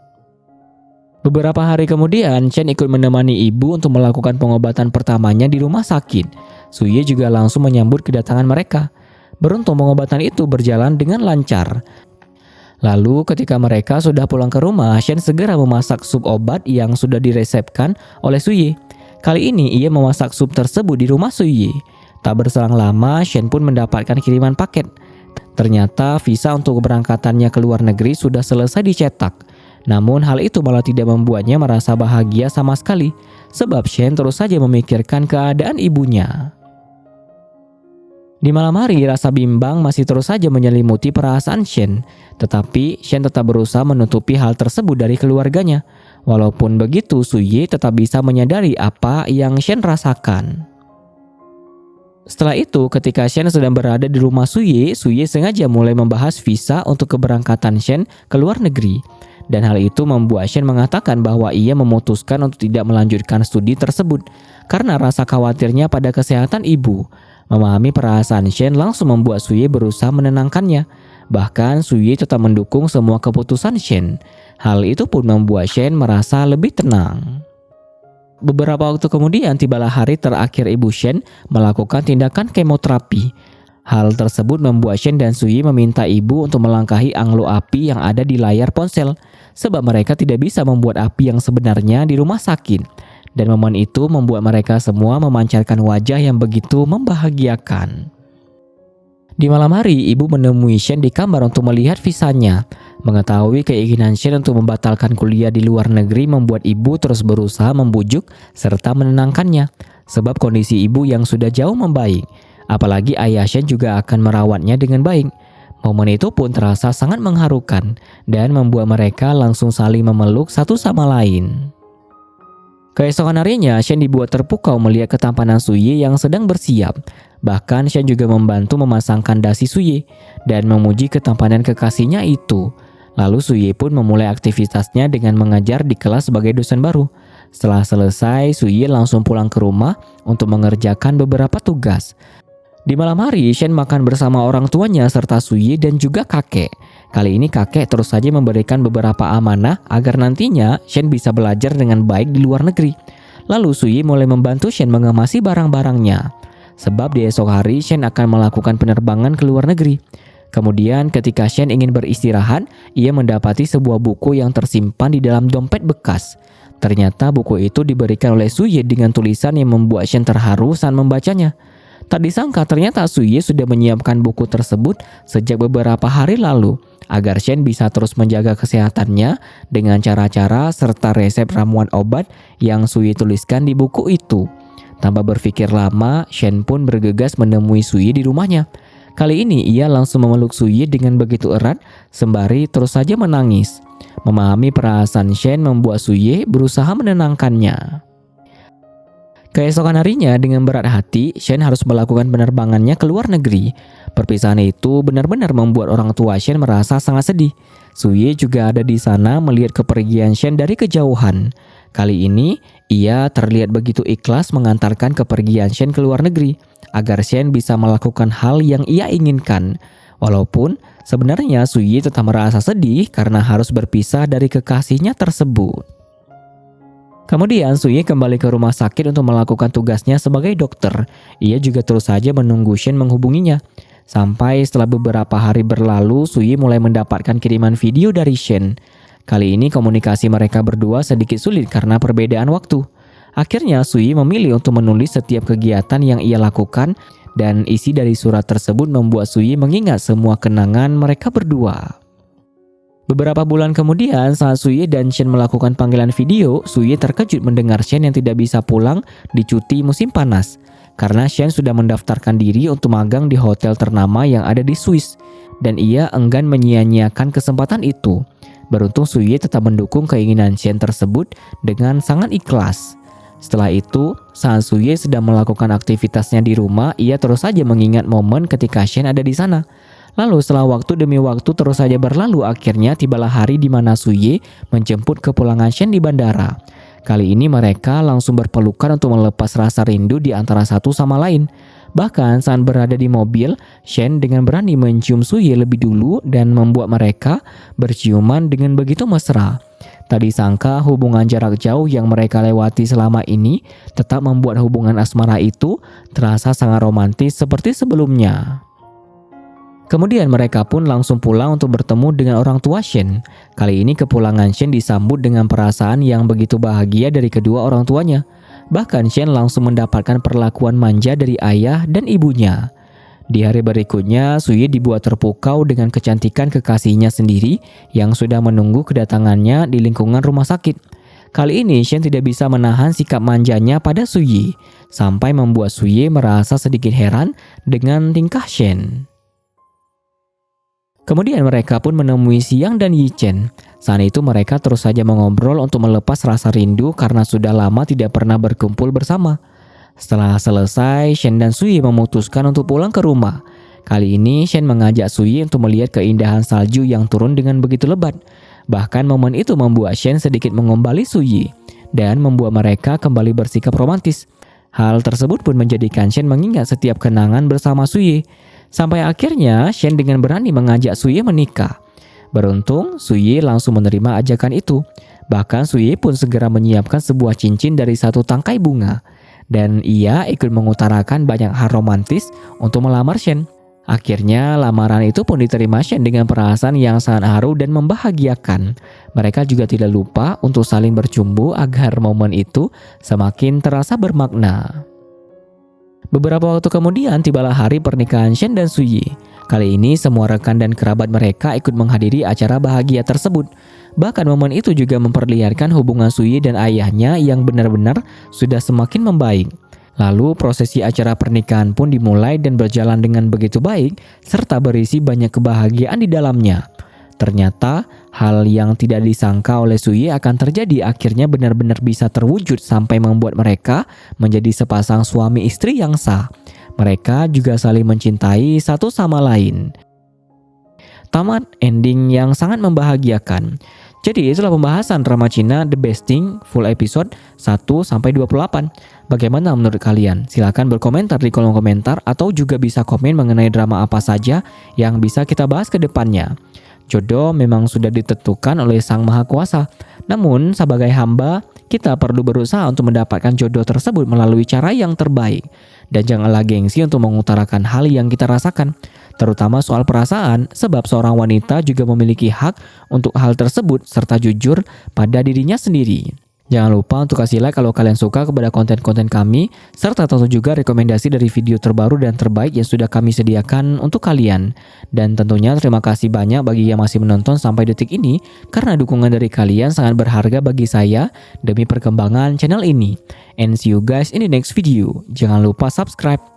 Beberapa hari kemudian, Shen ikut menemani ibu untuk melakukan pengobatan pertamanya di rumah sakit. Suye juga langsung menyambut kedatangan mereka. Beruntung pengobatan itu berjalan dengan lancar. Lalu ketika mereka sudah pulang ke rumah, Shen segera memasak sup obat yang sudah diresepkan oleh Suye. Kali ini ia memasak sup tersebut di rumah Suye. Tak berselang lama, Shen pun mendapatkan kiriman paket. Ternyata visa untuk keberangkatannya ke luar negeri sudah selesai dicetak. Namun hal itu malah tidak membuatnya merasa bahagia sama sekali, sebab Shen terus saja memikirkan keadaan ibunya. Di malam hari, rasa bimbang masih terus saja menyelimuti perasaan Shen. Tetapi Shen tetap berusaha menutupi hal tersebut dari keluarganya. Walaupun begitu, Suye tetap bisa menyadari apa yang Shen rasakan. Setelah itu, ketika Shen sedang berada di rumah Suye sengaja mulai membahas visa untuk keberangkatan Shen ke luar negeri. Dan hal itu membuat Shen mengatakan bahwa ia memutuskan untuk tidak melanjutkan studi tersebut karena rasa khawatirnya pada kesehatan ibu. Memahami perasaan Shen langsung membuat Suye berusaha menenangkannya. Bahkan Suye tetap mendukung semua keputusan Shen. Hal itu pun membuat Shen merasa lebih tenang. Beberapa waktu kemudian tibalah hari terakhir ibu Shen melakukan tindakan kemoterapi. Hal tersebut membuat Shen dan Suye meminta ibu untuk melangkahi anglo api yang ada di layar ponsel. Sebab mereka tidak bisa membuat api yang sebenarnya di rumah sakit. Dan momen itu membuat mereka semua memancarkan wajah yang begitu membahagiakan. Di malam hari, ibu menemui Shen di kamar untuk melihat visanya. Mengetahui keinginan Shen untuk membatalkan kuliah di luar negeri membuat ibu terus berusaha membujuk serta menenangkannya. Sebab kondisi ibu yang sudah jauh membaik. Apalagi ayah Shen juga akan merawatnya dengan baik. Momen itu pun terasa sangat mengharukan dan membuat mereka langsung saling memeluk satu sama lain. Keesokan harinya, Shen dibuat terpukau melihat ketampanan Suye yang sedang bersiap. Bahkan Shen juga membantu memasangkan dasi Suye dan memuji ketampanan kekasihnya itu. Lalu Suye pun memulai aktivitasnya dengan mengajar di kelas sebagai dosen baru. Setelah selesai, Suye langsung pulang ke rumah untuk mengerjakan beberapa tugas. Di malam hari, Shen makan bersama orang tuanya serta Suye dan juga kakek. Kali ini kakek terus saja memberikan beberapa amanah agar nantinya Shen bisa belajar dengan baik di luar negeri. Lalu Suye mulai membantu Shen mengemasi barang-barangnya. Sebab di esok hari Shen akan melakukan penerbangan ke luar negeri. Kemudian ketika Shen ingin beristirahat, ia mendapati sebuah buku yang tersimpan di dalam dompet bekas. Ternyata buku itu diberikan oleh Suye dengan tulisan yang membuat Shen terharu saat membacanya. Tak disangka ternyata Suye sudah menyiapkan buku tersebut sejak beberapa hari lalu agar Shen bisa terus menjaga kesehatannya dengan cara-cara serta resep ramuan obat yang Suye tuliskan di buku itu. Tanpa berpikir lama, Shen pun bergegas menemui Suye di rumahnya. Kali ini ia langsung memeluk Suye dengan begitu erat sembari terus saja menangis. Memahami perasaan Shen membuat Suye berusaha menenangkannya. Keesokan harinya dengan berat hati, Shen harus melakukan penerbangannya ke luar negeri. Perpisahan itu benar-benar membuat orang tua Shen merasa sangat sedih. Suye juga ada di sana melihat kepergian Shen dari kejauhan. Kali ini, ia terlihat begitu ikhlas mengantarkan kepergian Shen ke luar negeri, agar Shen bisa melakukan hal yang ia inginkan. Walaupun sebenarnya Suye tetap merasa sedih karena harus berpisah dari kekasihnya tersebut. Kemudian Suye kembali ke rumah sakit untuk melakukan tugasnya sebagai dokter. Ia juga terus saja menunggu Shen menghubunginya. Sampai setelah beberapa hari berlalu, Suye mulai mendapatkan kiriman video dari Shen. Kali ini komunikasi mereka berdua sedikit sulit karena perbedaan waktu. Akhirnya Suye memilih untuk menulis setiap kegiatan yang ia lakukan, dan isi dari surat tersebut membuat Suye mengingat semua kenangan mereka berdua. Beberapa bulan kemudian saat Suye dan Shen melakukan panggilan video, Suye terkejut mendengar Shen yang tidak bisa pulang di cuti musim panas. Karena Shen sudah mendaftarkan diri untuk magang di hotel ternama yang ada di Swiss, dan ia enggan menyia-nyiakan kesempatan itu. Beruntung Suye tetap mendukung keinginan Shen tersebut dengan sangat ikhlas. Setelah itu, saat Suye sedang melakukan aktivitasnya di rumah, ia terus saja mengingat momen ketika Shen ada di sana. Lalu setelah waktu demi waktu terus saja berlalu, akhirnya tibalah hari di mana Suye menjemput kepulangan Shen di bandara. Kali ini mereka langsung berpelukan untuk melepas rasa rindu di antara satu sama lain. Bahkan saat berada di mobil, Shen dengan berani mencium Suye lebih dulu dan membuat mereka berciuman dengan begitu mesra. Tak disangka hubungan jarak jauh yang mereka lewati selama ini tetap membuat hubungan asmara itu terasa sangat romantis seperti sebelumnya. Kemudian mereka pun langsung pulang untuk bertemu dengan orang tua Shen. Kali ini kepulangan Shen disambut dengan perasaan yang begitu bahagia dari kedua orang tuanya. Bahkan Shen langsung mendapatkan perlakuan manja dari ayah dan ibunya. Di hari berikutnya, Suye dibuat terpukau dengan kecantikan kekasihnya sendiri yang sudah menunggu kedatangannya di lingkungan rumah sakit. Kali ini Shen tidak bisa menahan sikap manjanya pada Suye, sampai membuat Suye merasa sedikit heran dengan tingkah Shen. Kemudian mereka pun menemui Xiang dan Yi Chen. Saat itu mereka terus saja mengobrol untuk melepas rasa rindu karena sudah lama tidak pernah berkumpul bersama. Setelah selesai, Shen dan Suye memutuskan untuk pulang ke rumah. Kali ini Shen mengajak Suye untuk melihat keindahan salju yang turun dengan begitu lebat. Bahkan momen itu membuat Shen sedikit mengombali Suye dan membuat mereka kembali bersikap romantis. Hal tersebut pun menjadikan Shen mengingat setiap kenangan bersama Suye. Sampai akhirnya Shen dengan berani mengajak Suye menikah. Beruntung Suye langsung menerima ajakan itu. Bahkan Suye pun segera menyiapkan sebuah cincin dari satu tangkai bunga. Dan ia ikut mengutarakan banyak hal romantis untuk melamar Shen. Akhirnya lamaran itu pun diterima Shen dengan perasaan yang sangat haru dan membahagiakan. Mereka juga tidak lupa untuk saling bercumbu agar momen itu semakin terasa bermakna. Beberapa waktu kemudian tibalah hari pernikahan Shen dan Suye. Kali ini semua rekan dan kerabat mereka ikut menghadiri acara bahagia tersebut. Bahkan momen itu juga memperlihatkan hubungan Suye dan ayahnya yang benar-benar sudah semakin membaik. Lalu prosesi acara pernikahan pun dimulai dan berjalan dengan begitu baik serta berisi banyak kebahagiaan di dalamnya. Ternyata hal yang tidak disangka oleh Suye akan terjadi akhirnya benar-benar bisa terwujud sampai membuat mereka menjadi sepasang suami istri yang sah. Mereka juga saling mencintai satu sama lain. Tamat ending yang sangat membahagiakan. Jadi itulah pembahasan drama Cina The Best Thing full episode 1-28. Bagaimana menurut kalian? Silahkan berkomentar di kolom komentar atau juga bisa komen mengenai drama apa saja yang bisa kita bahas ke depannya. Jodoh memang sudah ditentukan oleh Sang Maha Kuasa. Namun sebagai hamba, kita perlu berusaha untuk mendapatkan jodoh tersebut melalui cara yang terbaik. Dan janganlah gengsi untuk mengutarakan hal yang kita rasakan, terutama soal perasaan, sebab seorang wanita juga memiliki hak untuk hal tersebut serta jujur pada dirinya sendiri. Jangan lupa untuk kasih like kalau kalian suka kepada konten-konten kami, serta tentu juga rekomendasi dari video terbaru dan terbaik yang sudah kami sediakan untuk kalian. Dan tentunya terima kasih banyak bagi yang masih menonton sampai detik ini, karena dukungan dari kalian sangat berharga bagi saya demi perkembangan channel ini. And see you guys in the next video. Jangan lupa subscribe.